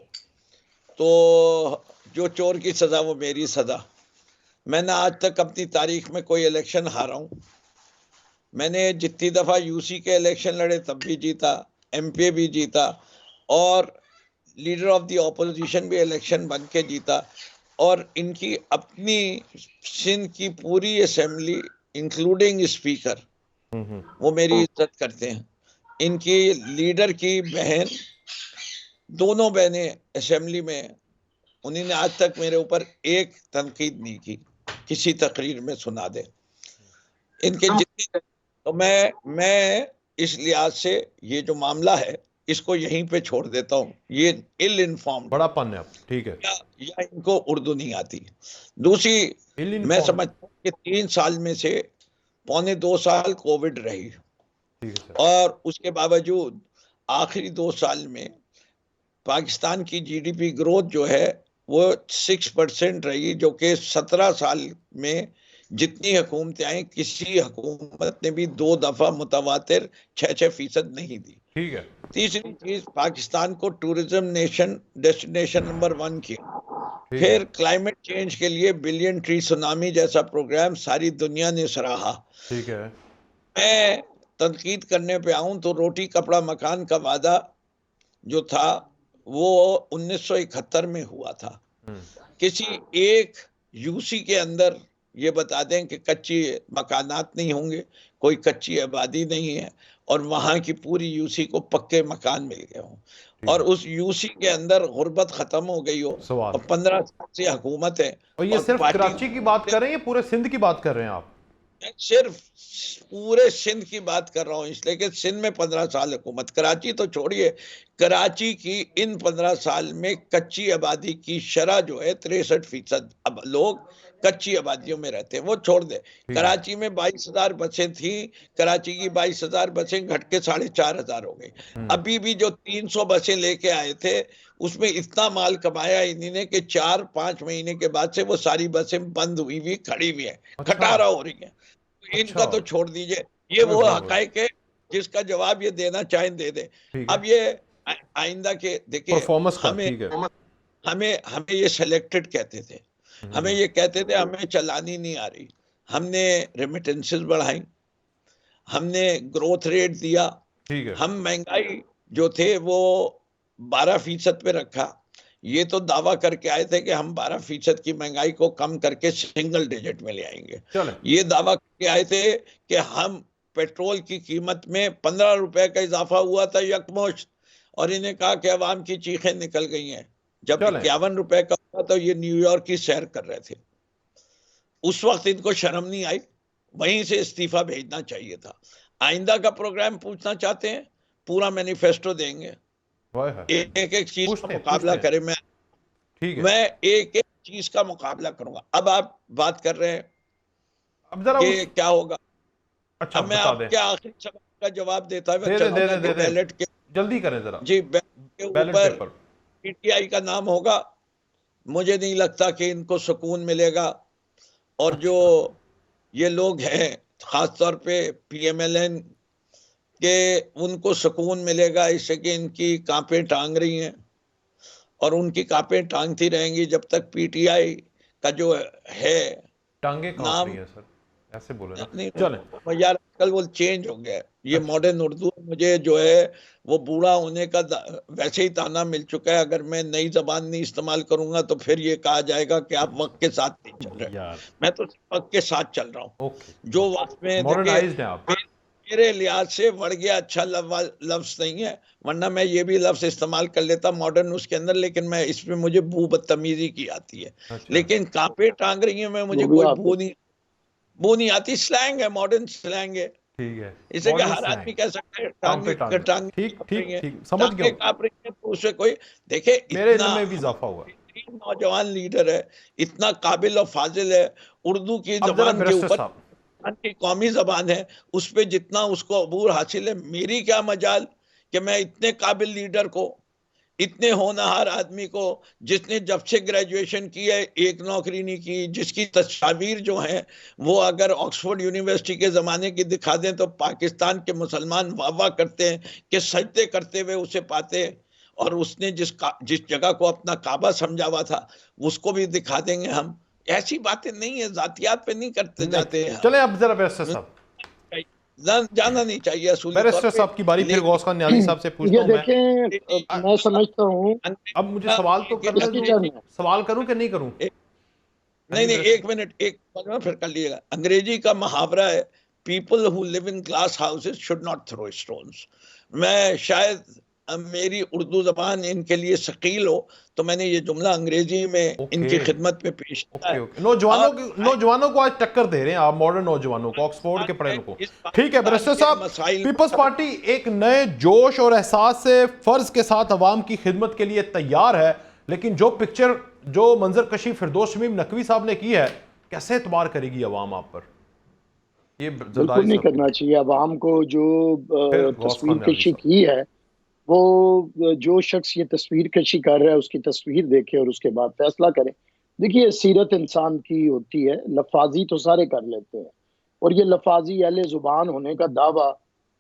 B: तो जो चोर की सजा वो मेरी सजा। मैंने आज तक अपनी तारीख में कोई इलेक्शन हारा हूं। मैंने जितनी दफा यूसी के इलेक्शन लड़े तब भी जीता, एमपी भी जीता, और लीडर ऑफ द ऑपोजिशन भी इलेक्शन बन के जीता। और इनकी अपनी सिंध की पूरी असेंबली इंक्लूडिंग स्पीकर, वो मेरी इज्जत करते हैं। इनकी लीडर की बहन, दोनों बहनें असेंबली में, उन्होंने आज तक मेरे ऊपर एक तनकीद नहीं की। किसी तकरीर में सुना दे इनके जितनी। तो मैं इस लिहाज से ये जो मामला है इसको यहीं पे छोड़ देता हूँ। ये इल इन्फॉर्म्ड,
A: बड़ा पन है, ठीक है,
B: या इनको उर्दू नहीं आती। दूसरी, मैं समझता हूँ कि 3 साल में से 1.25 साल कोविड रही, और उसके बावजूद आखिरी 2 साल में पाकिस्तान की जीडीपी ग्रोथ जो है वो 6% रही, जो कि 17 साल में जितनी हुकूमतें आई किसी हुकूमत ने भी 2 दफा मुतवातिर 6% नहीं दी।
A: ठीक है।
B: तीसरी चीज, पाकिस्तान को टूरिज्म नेशन डेस्टिनेशन नंबर 1 किया। फिर क्लाइमेट चेंज के लिए बिलियन ट्री सुनामी जैसा प्रोग्राम सारी दुनिया ने सराहा।
A: ठीक है।
B: मैं तनकीद करने पे आऊं तो रोटी कपड़ा मकान का वादा जो था वो 1971 में हुआ था। किसी एक यूसी के अंदर ये बता दें कि कच्ची मकानात नहीं होंगे, कोई कच्ची आबादी नहीं है, और वहां की पूरी यूसी को पक्के मकान मिल गए हों, और उस यूसी के अंदर गुर्बत खत्म हो गई हो, और 15 साल से हुकूमत है।
A: और ये सिर्फ कराची की बात कर रहे हैं या पूरे सिंध की बात कर रहे हैं आप?
B: सिर्फ पूरे सिंध की बात कर रहा हूं, इसलिए कि सिंध में 15 साल हुकूमत, कराची तो छोड़िए, कराची की इन 15 साल में कच्ची आबादी की शरह जो है 63%। अब लोग कच्ची आबादियों में रहते हैं, वो छोड़ दे। कराची में 22,000 बसें थी, कराची की 22,000 बसें घट के 4,500 हो गई। अभी भी जो 300 बसें लेके आए थे उसमें इतना माल कमाया इन्होंने कि 4-5 महीने के बाद से वो सारी बसें बंद हुई हुई खड़ी हुई है, खटारा हो रही है। इनका तो छोड़ दीजिए, ये वो हकायक है जिसका जवाब ये देना चाहें दे दे। अब ये आइंदा के देखिए, हमें ये सिलेक्टेड कहते थे, हमें ये कहते थे हमें चलानी नहीं आ रही, हमने रेमिटेंसेस बढ़ाई, हमने ग्रोथ रेट दिया, हम महंगाई जो थे वो 12% पे रखा। ये तो दावा करके आए थे कि हम 12% की महंगाई को कम करके सिंगल डिजिट में ले आएंगे। ये दावा करके आए थे कि हम पेट्रोल की कीमत में 15 रुपए का इजाफा हुआ था यकमुश्त, और इन्हें कहा कि अवाम की चीखें निकल गई हैं। जब 51 रुपए का हुआ तो ये न्यूयॉर्क की सैर कर रहे थे। उस वक्त इनको शर्म नहीं आई, वहीं से इस्तीफा भेजना चाहिए था। आइंदा का प्रोग्राम पूछना चाहते हैं, पूरा मैनिफेस्टो देंगे, एक एक चीज का मुकाबला करें। मैं एक एक चीज का मुकाबला करूंगा। अब आप बात कर रहे हैं कि क्या होगा।
A: अच्छा,
B: अब मैं आपके आखिरी सवाल का जवाब देता हुआ बैलेट के,
A: जल्दी करें जरा
B: जी, बैलेट के ऊपर पीटीआई का नाम होगा। मुझे नहीं लगता कि इनको सुकून मिलेगा, और जो ये लोग हैं खासतौर पे पीएमएलएन कि उनको सुकून मिलेगा इससे कि इनकी कांपे टांग रही हैं, और उनकी कांपे टांगती रहेंगी जब तक पीटीआई का जो है
A: टांगे कांप
B: नाम
A: रही है सर, ऐसे बोले ना।
B: नहीं।
A: चले
B: यार कल वो चेंज हो गया है, ये
A: अच्छा।
B: मॉडर्न उर्दू मुझे जो है वो बूढ़ा होने का वैसे ही ताना मिल चुका है। अगर मैं नई जबान नहीं इस्तेमाल करूंगा तो फिर ये कहा जाएगा कि आप वक्त के साथ नहीं चल रहे।
A: यार
B: मैं तो वक्त के साथ चल रहा हूँ।
A: ओके,
B: जो वक्त में देखिए
A: मॉडर्नाइज्ड है आप।
B: मेरे लिहाज से बढ़ गया अच्छा लफ्ज नहीं है, वरना मैं ये भी लफ्ज इस्तेमाल कर लेता मॉडर्न उसके अंदर, लेकिन मैं इसमें मुझे बू बदतमीजी की आती है।
A: अच्छा।
B: लेकिन कांपे टांग रही है, मैं मुझे
C: वो भी
B: कोई
C: आप
B: बू नहीं आती। स्लैंग है, मॉडर्न स्लैंग है,
A: ठीक है,
B: इसे क्या
A: मॉडर्न
B: हर
A: स्लैंग,
B: आदमी कह सकता है
A: टांग पे
B: टांगे
A: टांग।
B: टांगे
A: ठीक
B: कांप रही
A: ठीक
B: हैं,
A: ठीक, समझ
B: टांगे
A: गया हूँ।
B: कांप रही हैं, तो उससे कोई देखे
A: मेरे
B: इतना
A: इल्म में भी इजाफा हुआ।
B: बेहतरीन नौजवान लीडर है, इतना काबिल और फाजिल है, उर्दू की
A: अब जरा
B: जबान के
A: बैरिस्टर
B: ऊपर
A: साहब,
B: की कौमी जबान है, उस पे जितना उसको अबूर हासिल है, मेरी क्या मजाल कि मैं इतने काबिल लीडर को, इतने होनहार आदमी को, जिसने जब से ग्रेजुएशन की है एक नौकरी नहीं की, जिसकी तस्वीर जो है वो अगर ऑक्सफोर्ड यूनिवर्सिटी के जमाने की दिखा दें तो पाकिस्तान के मुसलमान वाह वाह करते हैं कि सजदे करते हुए उसे पाते हैं, और उसने जिस जगह को अपना काबा समझा हुआ था उसको भी दिखा देंगे हम। ऐसी बातें नहीं है, जातियात पे नहीं करते जाते हैं
A: चले अब जरा बैरिस्टर
B: हम।
A: साहब,
B: जाना नहीं चाहिए असूली तौर
A: बैरिस्टर
B: पे,
A: साहब की बारी, फिर
B: लेकिन
A: गौस खान न्याजी साहब से पूछता
C: ये
A: हूँ मैं।
C: देखें, मैं समझता हूँ
A: अब मुझे सवाल तो करने
C: इसकी
A: दो,
C: टर्न है।
A: सवाल करूं कि नहीं करूं?
B: नहीं नहीं, एक मिनट, एक मिनट फिर कर लीजिएगा। अंग्रेजी का मुहावरा है, people who live in glass houses should not throw stones. मैं शायद मेरी उर्दू जबान इनके लिए शकील हो, तो मैंने ये जुमला अंग्रेजी में इनकी
A: ओके
B: खिदमत में पेश किया
A: ओके
B: है।
A: ओके, नौजवानों
B: और
A: को आज टक्कर दे रहे हैं आप, मॉडर्न नौजवानों को, ऑक्सफोर्ड के पढ़े को।
B: इस
A: ठीक है बैरिस्टर
B: पाकिस्तान
A: साहब,
B: के मसाइल
A: पीपल्स पार्टी एक नए जोश और एहसास से फर्ज के साथ अवाम की खिदमत के लिए तैयार है, लेकिन जो मंजर कशी फिरदौस शमीम नकवी साहब ने की है, कैसे एतबार करेगी अवाम आप पर? ये
C: बिल्कुल
A: जरदारी
C: नहीं
A: साहब
C: करना चाहिए। अवाम को जो
A: फिर गौस
C: तस्वीर
A: खान न्याजी
C: कशी
A: साहब।
C: की है, वो जो शख्स ये तस्वीर कशी कर रहा है उसकी तस्वीर देखे और उसके बाद फैसला करें। देखिए, सीरत इंसान की होती है, लफाजी तो सारे कर लेते हैं, और ये लफाजी अहले जुबान होने का दावा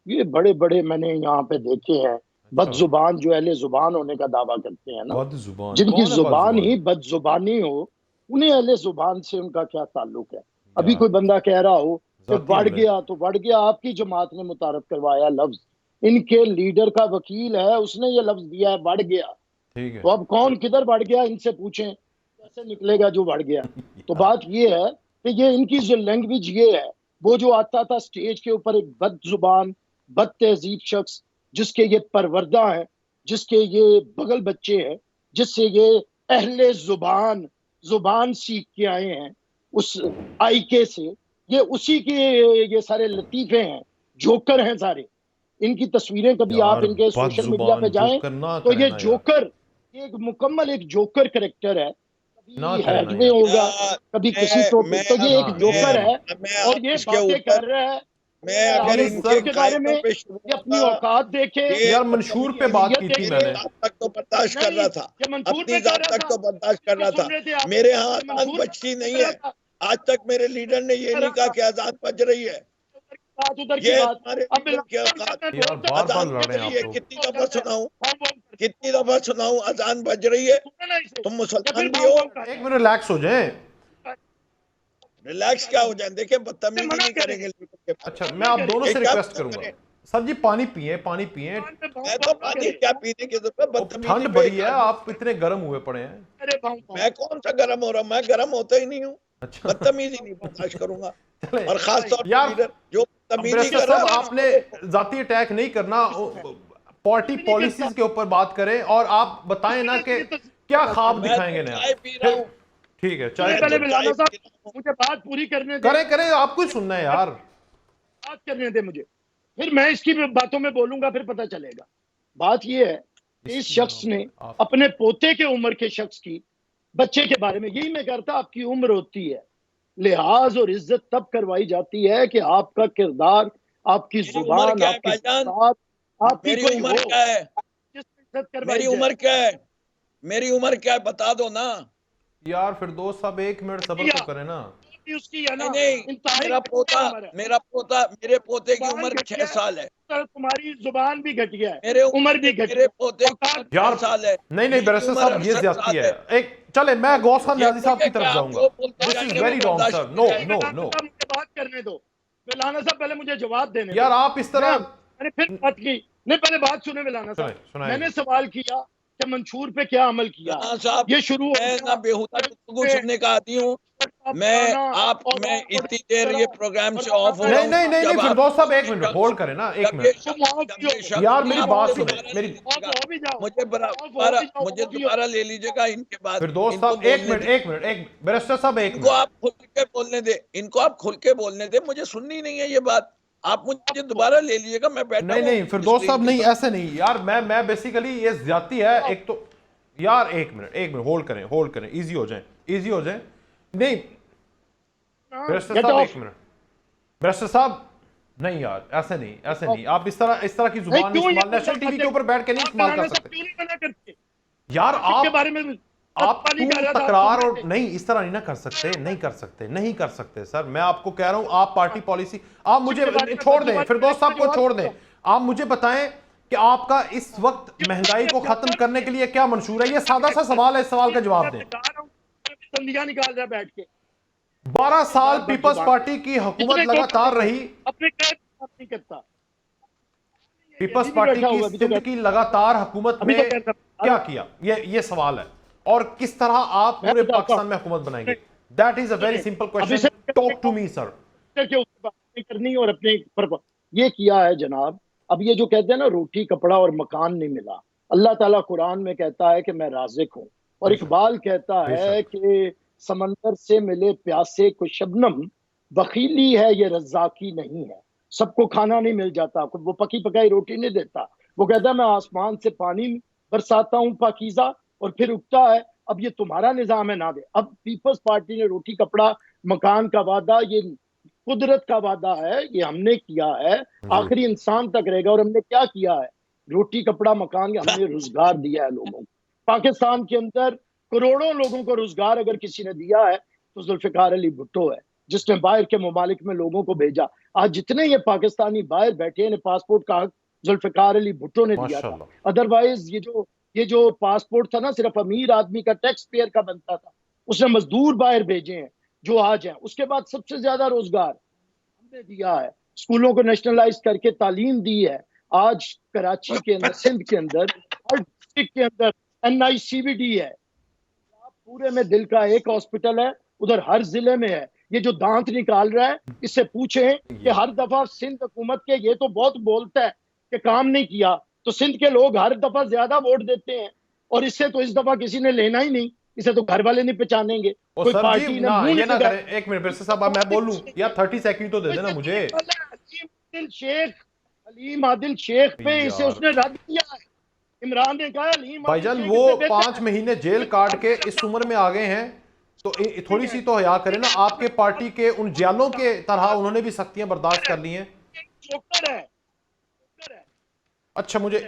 C: ये बड़े बड़े मैंने यहाँ पे देखे हैं। बद
A: अच्छा,
C: जुबान जो अहले जुबान होने का दावा करते हैं ना,
A: बद जुबान
C: जिनकी
A: कौन है? बद
C: जुबान
A: जुबान
C: ही बद जुबानी हो, उन्हें अहले जुबान से उनका क्या ताल्लुक है? अभी
A: यार,
C: कोई बंदा कह रहा हो कि
A: जाती
C: बढ़
A: हमले।
C: गया तो बढ़ गया, आपकी जमात ने मुतारफ करवाया लफ्ज, इनके लीडर का वकील है, उसने ये लफ्ज दिया है बढ़ गया।
A: ठीक है
C: तो अब कौन किधर बढ़ गया, इनसे पूछें, कैसे निकलेगा जो बढ़ गया। तो बात ये है कि ये इनकी जो लैंग्वेज ये है, वो जो आता था स्टेज के ऊपर एक बद जुबान बद तहजीब शख्स, जिसके ये परवरदा है, जिसके ये बगल बच्चे हैं, जिससे ये अहले जुबान जुबान सीख के आए हैं उस आईके से, ये उसी के ये सारे लतीफे हैं, जोकर हैं सारे। इनकी तस्वीरें कभी आप
A: यार,
C: इनके
A: बद
C: सोशल मीडिया पे
A: जुबान
C: जाएं
A: जोकर ना
C: तो
A: करें
C: ये
A: ना यार,
C: जोकर, ये एक मुकम्मल एक जोकर करेक्टर है।
A: ना
C: कभी
A: करें
C: हैड
A: ना
C: में
A: यार,
C: होगा, कभी किसी
B: मैं
C: तो ये एक
A: हाँ,
C: जोकर है,
B: मैं
C: और ये
B: इसके
C: बातें
B: ऊपर,
C: कर रहा है।
B: मैं अगर
A: ये
B: इनके
C: के बारे में
B: कायदों पे
C: ये अपनी
B: शुरू
C: औकात देखे,
B: ये
A: यार मंशूर पे बात की थी
C: देखे।
A: मैंने।
B: जात तक तो बर्दाश्त कर
C: नहीं,
B: रहा था,
C: ये मंसूर
B: अपनी
C: पे कर
B: जात
C: रहा
B: तक
C: था,
B: तो बर्दाश्त कर रहा
C: सुन
B: था।
C: रहे थे आप,
B: मेरे यहाँ
C: ये
B: अजान
C: मंसूर
B: बजती नहीं
C: कर रहा
B: है,
C: था,
B: आज तक मेरे लीडर ने ये नहीं कहा कि अजान बज रही है।
C: बात उधर की
B: ये
C: बात।
B: हमारे
C: अब
B: लीडर की औकात।
A: यार बार बार
B: अजान
A: लड़
B: बज
A: रहे हैं
B: रही
A: आप
B: है,
A: लोग।
B: कितनी दफा सुनाऊं, कितनी दफा सुनाऊं, अजान बज रही है। तुम मुसलमान भी हो,
A: एक मिनट रिलैक्स हो जाए।
B: रिलैक्स क्या हो जाए। देखिए बदतमीजी नहीं करेंगे लीडर के बारे
A: अच्छा,
B: में।
A: मैं आप दोनों
B: ये
A: से
B: क्या
A: रिक्वेस्ट
B: मतलब
A: करूंगा,
B: करें?
A: सर जी पानी पिए, पानी पिए।
B: मैं तो पानी क्या पीने की जरूरत है, बदतमीजी
A: ठंड
B: पे
A: बड़ी
B: एक
A: है,
B: आदमी।
A: आप इतने गर्म हुए पड़े हैं।
B: मैं कौन सा गर्म हो रहा हूं, मैं गर्म होता ही नहीं हूँ।
A: अच्छा
B: बदतमीजी नहीं बर्दाश्त करूंगा,
A: चले
B: और खास तौर पर
A: यार,
B: लीडर जो
A: अब
B: बदतमीजी
A: बैरिस्टर
B: कर रहा
A: साहब
B: है।
A: आपने जाती अटैक नहीं करना, पार्टी पॉलिसीज के ऊपर बात करें, और आप बताएं ना कि क्या ख्वाब
B: मैं
A: दिखाएंगे
B: तो
A: ना
B: चाय पी रहा हूँ,
A: ठीक है, चाय
B: मैं
C: पहले
B: तो
A: पिए।
C: मिलाना
B: चाय पी
C: साहब,
B: रहा हूँ।
C: मुझे बात पूरी करने दे,
A: करें करें, आपको ही सुनना है यार।
C: बात करने दे मुझे, फिर मैं इसकी बातों में बोलूंगा, फिर पता चलेगा। बात यह है कि इस शख्स ने
A: आप
C: अपने पोते के उम्र के शख्स की, बच्चे के बारे में, यही मैं कहता, आपकी उम्र होती है, लिहाज और इज्जत तब करवाई जाती है कि आपका किरदार, आपकी
B: मेरी उम्र
C: जुबान,
B: क्या है
C: आपकी
B: भाईजान,
C: बात, आपकी
B: मेरी
C: कोई
B: उम्र
C: हो
B: क्या है,
C: जिसमें इज्जत करवाई
B: मेरी
C: जाए।
B: उम्र क्या है, मेरी उम्र क्या है बता दो ना।
A: यार फिरदौस साहब एक मिनट सब्र तो करें ना।
C: उसकी है ना,
B: नहीं,
C: इंतहाई
B: मेरा पोता
C: उम्र है।
B: मेरे पोते की
C: जुबान
B: उम्र
C: घटिया
B: 6 साल है।
C: तो तुम्हारी जुबान भी घटिया है,
B: मेरे
C: उम्र भी घटिया
B: मेरे
C: है।
B: पोते की
C: औकात-
B: उम्र
A: यार
B: 6 साल है।
A: नहीं
B: मेरी
A: बैरिस्टर
B: उम्र
A: साहब, ये
B: 68
A: ज्यादती
B: साल
A: है। एक चले, मैं गौसखान
B: ये
A: न्याजी साहब की
B: ठीक है
A: तरफ
B: कि आप
A: जाऊंगा।
B: जो बोलते
A: दिस
B: जाएंगे
A: इज
B: वो
A: वेरी रॉन्ग
B: बर्दाश्त
A: सर।
B: किया
A: नो
B: जाएगा।
A: नो
C: मौलाना
A: नो
C: साहब मुझे बात करने दो, मौलाना साहब पहले मुझे जवाब देने दो।
A: यार, आप इस तरह
C: मैंने फिर बात की, नहीं पहले बात सुने मौलाना साहब।
A: सुनाइए।
C: मैंने सवाल किया कि मंशूर पे क्या अमल किया।
B: राणा साहब,
C: ये शुरू हो
B: मैं
C: गया
B: ना बेहुदा गुफ्तगू सुनने का आदी हूँ। मैं इतनी देर ये प्रोग्राम से ऑफ हो रहा
A: नहीं
B: हूँ।
A: नहीं नहीं नहीं,
B: जब आप
A: फिरदौस साहब एक मिनट होल्ड करें ना, एक
B: जब ये
A: मिनट।
B: शख्स- जब ये शख्स
A: यार मेरी
B: आप
A: बात
B: मुझे
A: सुने,
B: दोबारा
A: मेरी
B: ले लीजिएगा।
C: भी जाओ,
B: मुझे दोबारा ले लीजिएगा इनके बाद।
A: फिरदौस
B: इनको
A: साहब एक
B: बोलने
A: मिनट,
B: दे।
A: एक मिनट, एक बैरिस्टर साहब एक
B: इनको
A: मिनट।
B: आप खुल के बोलने दे। इनको आप खुल के बोलने दे। मुझे सुननी नहीं है ये बात। आप मुझे दोबारा ले लीजिएगा। मैं बैठा
A: नहीं
B: हूँ
A: नहीं फिरदौस
B: स्क्रीन
A: साहब,
B: के
A: नहीं
B: साथ।
A: ऐसे नहीं यार। मैं बेसिकली ये ज्यादती है एक तो। यार एक मिनट होल्ड करें, इजी हो जाए, इजी हो जाए। नहीं बैरिस्टर साहब एक मिनट, बैरिस्टर साहब नहीं यार, ऐसे नहीं आप इस तरह की जुबान नहीं इस्तेमाल नेशनल टीवी के ऊपर बैठ के नहीं इस्तेमाल कर सकते।
C: क्यों नहीं मना करते
A: यार
C: के बारे में?
A: आप
C: नहीं कर रहा था,
A: तकरार
C: आप
A: और नहीं इस तरह नहीं ना कर सकते, नहीं कर सकते सर। मैं आपको कह रहा हूं, आप पार्टी पॉलिसी, आप मुझे छोड़ दें, फिरदौस साहब को छोड़ दें। आप मुझे बताएं कि आपका इस वक्त महंगाई को खत्म करने के लिए क्या मंशूर है। ये सादा सा सवाल है, इस सवाल का जवाब दें।
C: संदियां निकाल रहा है बैठ के।
A: 12 साल पीपल्स पार्टी की हुकूमत लगातार रही।
C: अपने बात नहीं करता।
A: पीपल्स पार्टी की सिंध की लगातार हुकूमत
C: अभी
A: में
C: तो कहता हूं।
A: क्या किया, ये सवाल है। और किस तरह आप
C: मैं
A: पूरे
C: बताता
A: पाकिस्तान
C: हूं।
A: में हुकूमत बनाएंगे? That is a very simple
C: अभी
A: क्वेश्चन।
C: से
A: टॉक टू मी सर।
C: के ऊपर बात नहीं करनी और अपने पर ये किया है जनाब। अब ये जो कहते हैं ना, रोटी कपड़ा और मकान नहीं मिला, अल्लाह ताला कुरान में कहता है कि मैं राज़िक हूँ, और इकबाल कहता है कि समंदर से मिले प्यासे को शबनम, बखीली है ये रज़ाकी नहीं है। सबको खाना नहीं मिल जाता, वो पकी पकाई रोटी नहीं देता। वो कहता है मैं आसमान से पानी बरसाता हूँ पाकीज़ा, और फिर उगता है। अब ये तुम्हारा निजाम है, ना दे। अब पीपल्स पार्टी ने रोटी कपड़ा मकान का वादा, ये कुदरत का वादा है, ये हमने किया है, आखिरी इंसान तक रहेगा। और हमने क्या किया है? रोटी कपड़ा मकान, हमने रोजगार दिया है लोगों को। पाकिस्तान के अंदर करोड़ों लोगों को रोजगार अगर किसी ने दिया है तो जुल्फिकार अली भुट्टो है, जिसने बाहर के ममालिक में लोगों को भेजा। आज जितने ये पाकिस्तानी बाहर बैठे हैं, पासपोर्ट का हक जुल्फिकार अली भुट्टो ने दिया था। अदरवाइज ये जो पासपोर्ट था ना, सिर्फ अमीर आदमी का, टैक्स पेयर का बनता था। उसने मजदूर बाहर भेजे हैं जो आज हैं। उसके बाद सबसे ज्यादा रोजगार हमने दिया है, स्कूलों को नेशनलाइज करके तालीम दी है। आज कराची के अंदर, सिंध के अंदर, हर डिस्ट्रिक्ट के अंदर NICVD है। पूरे में दिल का एक हॉस्पिटल है, उधर हर जिले में है। ये जो दांत निकाल रहा है, इससे पूछें कि हर दफा सिंध हुकूमत के, ये तो बहुत बोलता है कि काम नहीं किया, तो सिंध के लोग हर दफा ज्यादा वोट देते हैं, और इससे तो इस दफा किसी ने लेना ही नहीं। इसे तो घर वाले नहीं पहचानेंगे। कोई पार्टी ने मुंह
A: ये ना करें। एक मिनट बैरिस्टर साहब, मैं बोलूं यार, 30 सेकंड तो दे देना मुझे।
C: हलीम आदिल शेख पे इसे उसने रद्द किया है। इमरान ने कहा
A: भाईजान वो 5 महीने जेल काट के इस उम्र में आ गए हैं, तो थोड़ी सी तो हया करें ना। आपके पार्टी के उन जियालों के तरह उन्होंने भी सख्तियां बर्दाश्त कर ली हैं। अच्छा मुझे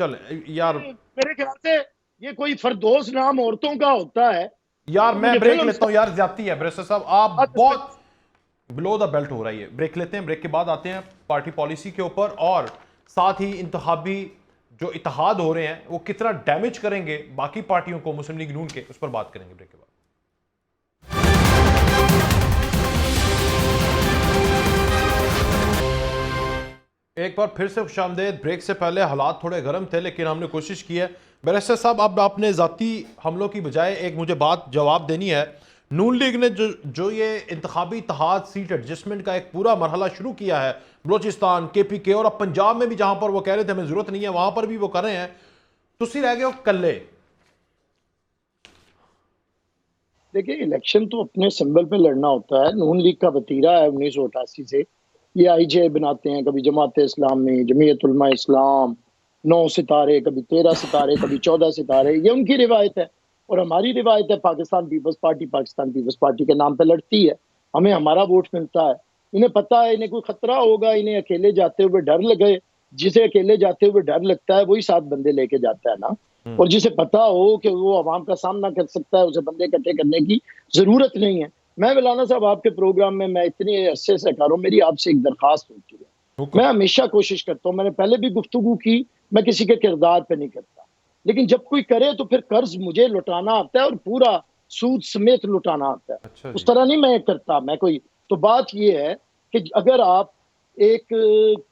A: चल यार,
C: मेरे ख्याल से ये कोई फरदौस नाम औरतों का होता है
A: यार। मैं ब्रेक लेता हूं यार, ज्यादती है बैरिस्टर साहब, आप बहुत बिलो द बेल्ट हो रही है। ब्रेक लेते हैं, ब्रेक के बाद आते हैं पार्टी पॉलिसी के ऊपर, और साथ ही इंतखाबी जो इत्तेहाद हो रहे हैं वो कितना डैमेज करेंगे बाकी पार्टियों को, मुस्लिम लीग नून के, उस पर बात करेंगे ब्रेक के बाद। एक बार फिर से खुशामदीद। ब्रेक से पहले हालात थोड़े गर्म थे, लेकिन हमने कोशिश की है। बैरिस्टर साहब, अब आपने ज़ाती हमलों की बजाय एक मुझे बात जवाब देनी है। नून लीग ने जो ये इंतखाबी इत्तेहाद, सीट एडजस्टमेंट का एक पूरा मरहला शुरू किया है, बलोचिस्तान, KPK, और अब पंजाब में भी जहां पर वो कह रहे थे हमें जरूरत नहीं है, वहां पर भी वो कर रहे हैं। तुसी रह गए हो कल्ले।
C: देखिए, इलेक्शन तो अपने सिंबल पे लड़ना होता है। नून लीग का वतीरा है 1988 से। ये IJ बनाते हैं, कभी जमात इस्लामी, जमीयत उलमा इस्लाम, 9 सितारे, कभी 13 सितारे, कभी 14 सितारे। ये उनकी रिवायत है, और हमारी रिवायत है पाकिस्तान पीपल्स पार्टी के नाम पे लड़ती है। हमें हमारा वोट मिलता है। इन्हें पता है, इन्हें कोई खतरा होगा, इन्हें अकेले जाते हुए डर लगे। जिसे अकेले जाते हुए डर लगता है वही 7 बंदे लेके जाता है ना। और जिसे पता हो कि वो आवाम का सामना कर सकता है, उसे बंदे इकट्ठे करने की जरूरत नहीं है। मैं मौलाना साहब आपके प्रोग्राम में मैं इतने अरसे से कर रहा हूँ, मेरी आपसे एक दरखास्त होती है। मैं हमेशा कोशिश करता हूँ, मैंने पहले भी गुफ्तगू की, मैं किसी के किरदार पे नहीं करता, लेकिन जब कोई करे तो फिर कर्ज मुझे लुटाना आता है और पूरा सूद समेत लुटाना आता है।
A: अच्छा
C: उस तरह नहीं मैं करता मैं कोई। तो बात ये है कि अगर आप एक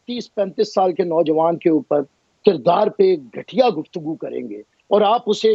C: 30-35 साल के नौजवान के ऊपर किरदार पे घटिया गुफ्तगू करेंगे और आप उसे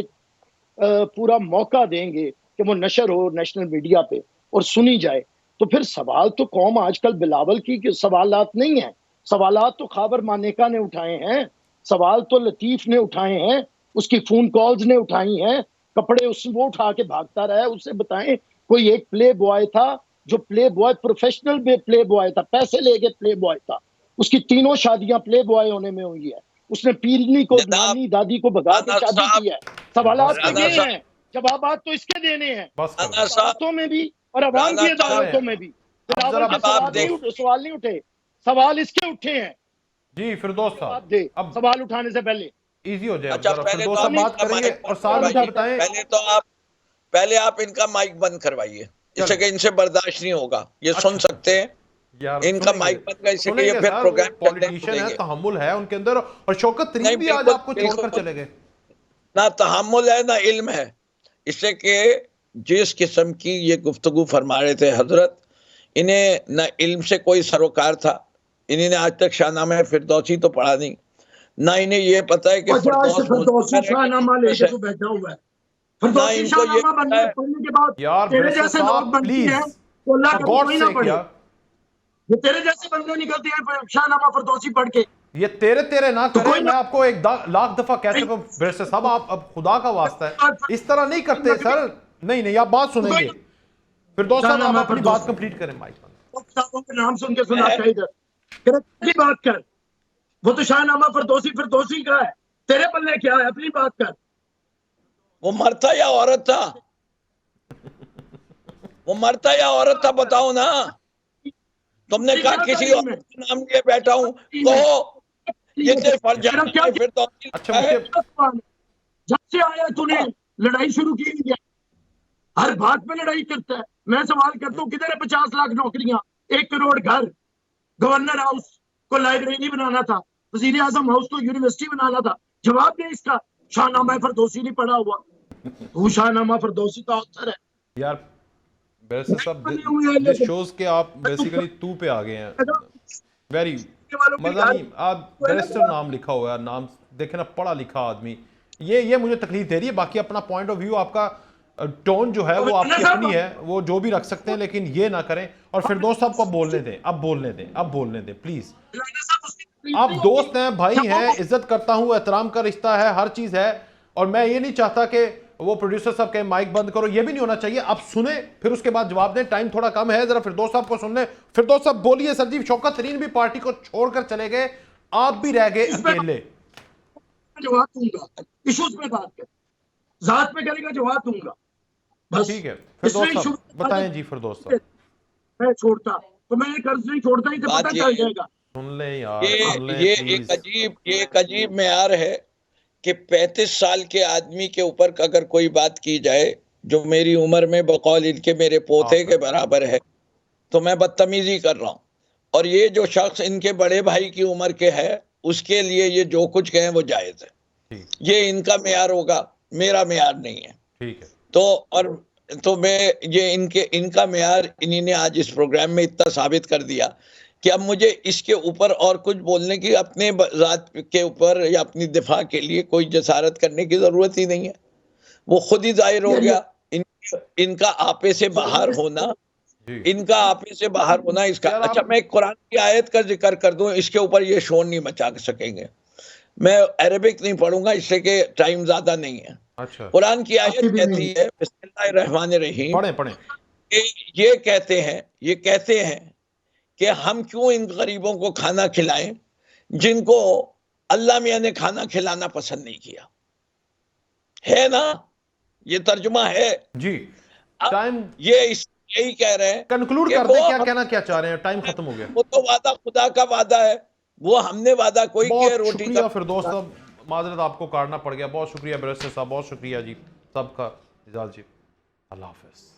C: पूरा मौका देंगे कि वो नशर हो नेशनल मीडिया पे और सुनी जाए, तो फिर सवाल तो कौम आजकल बिलावल की सवालात नहीं है, सवालात तो खाबर मानेका ने उठाए हैं, सवाल तो लतीफ ने उठाए हैं, उसकी फोन कॉल्स ने उठाई हैं, कपड़े उस वो उठा के भागता रहा है। उससे बताएं कोई एक प्ले बॉय था जो play boy professional play boy था, पैसे लेके प्ले बॉय था, उसकी 3 शादियां प्ले बॉय होने में हुई है, उसने पीरनी को नानी दादी को भगा के शादी की है। सवालात तो ये हैं, जवाबात तो इसके देने हैं, अदालतों में भी और अवाम की अदालतों में भी। सवाल नहीं उठे, सवाल इसके उठे हैं
A: जी फिरदौस साहब।
C: अब सवाल उठाने से पहले
A: इजी हो जाए।
B: अच्छा,
A: फिरदौस साहब बात करेंगे और साथ में बताएं।
B: पहले आप इनका माइक बंद करवाइए, इससे कि इनसे बर्दाश्त नहीं होगा, ये सुन सकते हैं
A: यार,
B: इनका माइक बंद कर, इससे कि ये फिर प्रोग्राम
A: पॉलिटिशियन है, तहम्मुल है उनके अंदर। और शौकत तरीन भी आज आपको छोड़कर चले गए।
B: ना तहम्मुल है ना इल्म है, इससे कि जिस किस्म की ये गुफ्तगू फरमा रहे थे हजरत, इन्हें न इल्म से कोई सरोकार था, इन्होंने आज तक शाहनामा फिरदौसी तो पढ़ा नहीं, ना इन्हें ये पता है कि
E: फिरदौसी शाहनामा लेके तो बैठा हुआ है। फिरदौसी शाहनामा पढ़ने के बाद
A: यार
E: तेरे जैसे लोग बनते हैं तो अल्लाह का कोई ना पढ़े। ये तेरे जैसे बंदे निकलते हैं शाहनामा फिरदौसी पढ़ के।
A: ये तेरे ना करें, मैं आपको एक लाख दफा कह चुका हूं बैरिस्टर साहब, आप अब खुदा का वास्ता है इस तरह नहीं करते सर। नहीं आप बात सुनेंगे। फिरदौस साहब आप अपनी बात कंप्लीट करें। माइक
E: साहबों के नाम सुन के सुना इधर की बात कर, वो तो शाहनामा फिरदौसी का है, तेरे पल्ले क्या है, अपनी बात कर।
B: वो मरता या औरत था? वो मरता या औरत था, बताओ ना। तुमने कहा किसी और के नाम लिए बैठा हूं तो ये फिरदौसी।
E: अच्छा, जब से आया तूने लड़ाई शुरू की है, हर बात में लड़ाई करता है। मैं सवाल करता हूँ किधर है 50 लाख नौकरियां, 1 करोड़ घर, गवर्नर हाउस को लाइब्रेरी बनाना था, वजीर आजम हाउस को यूनिवर्सिटी बनाना था, जवाब दे इसका। शाहनामा फिरदौसी नहीं पढ़ा हुआ, तू शाहनामा फिरदौसी का ऑथर है
A: यार। बैरिस्टर साहब दिस शोज के आप बेसिकली तू पे आ गए हैं। वेरी मजा नहीं। आप बैरिस्टर नाम लिखा हुआ है, नाम देखे ना, पढ़ा लिखा आदमी, ये मुझे तकलीफ दे रही है। बाकी अपना पॉइंट ऑफ व्यू, आपका टोन जो है वो आपकी अपनी है, वो जो भी रख सकते हैं, लेकिन ये ना करें। और फिरदौस साहब को बोलने दें, अब बोलने दें प्लीज। आप दोस्त हैं, भाई हैं, इज्जत करता हूं, एहतराम का रिश्ता है, हर चीज है। और मैं ये नहीं चाहता कि वो प्रोड्यूसर साहब के माइक बंद करो, ये भी नहीं होना चाहिए। आप सुने फिर उसके बाद जवाब दें, टाइम थोड़ा कम है, जरा फिरदौस साहब को सुन लें। फिरदौस साहब बोलिए। सर जी, शौकत तरीन भी पार्टी को छोड़कर चले गए, आप भी रह गए अकेले।
E: जवाब दूंगा, इशूज पे बात कर, जात पे करेगा जवाब दूंगा, बस
A: ठीक है। फिरदौस साहब बताएं जी। फिरदौस साहब,
E: मैं छोड़ता तो मैं कर्ज नहीं छोड़ता, इसे पता चल जाएगा।
A: सुन ले यार,
B: ये एक अजीब मेयार है कि 35 साल के आदमी के ऊपर अगर कोई बात की जाए जो मेरी उम्र में बकौल इनके मेरे पोते के बराबर है, तो मैं बदतमीजी कर रहा हूं। और ये जो शख्स इनके बड़े भाई की उम्र के है, उसके लिए ये जो कुछ कहें वो जायज है। ये इनका मेयार होगा, मेरा मेयार नहीं है।
A: ठीक है।
B: तो मैं ये इनका मेयार इन्हीं ने आज इस प्रोग्राम में इतना साबित कर दिया कि अब मुझे इसके ऊपर और कुछ बोलने की, अपने जात के ऊपर या अपनी दिफा के लिए कोई जसारत करने की जरूरत ही नहीं है। वो खुद ही जाहिर हो गया। इनका आपे से बाहर होना, इसका। अच्छा, मैं कुरान की आयत का जिक्र कर दूं, इसके ऊपर ये शोर नहीं मचा सकेंगे। मैं अरबिक नहीं पढ़ूंगा, इससे कि टाइम ज्यादा नहीं है।
A: अच्छा,
B: कुरान की आयत कहती है, बिस्मिल्लाहिर्रहमानिर्रहीम,
A: पढ़ें।
B: ये कहते हैं कि हम क्यों इन गरीबों को खाना खिलाएं जिनको अल्लाह मियां ने खाना खिलाना पसंद नहीं किया। है ना, ये तर्जुमा है
A: जी। टाइम
B: यही कह रहे हैं।
A: कंक्लूड कर दें, क्या कहना क्या चाह रहे हैं? टाइम खत्म हो गया।
B: वो तो वादा खुदा का वादा है, वो हमने वादा कोई किया रोटी का।
A: फिरदौस साहब, माजरत आपको काटना पड़ गया। बहुत शुक्रिया बैरिस्टर साहब, बहुत शुक्रिया जी सबका। इजाज़त जी, अल्लाह हाफ़िज़।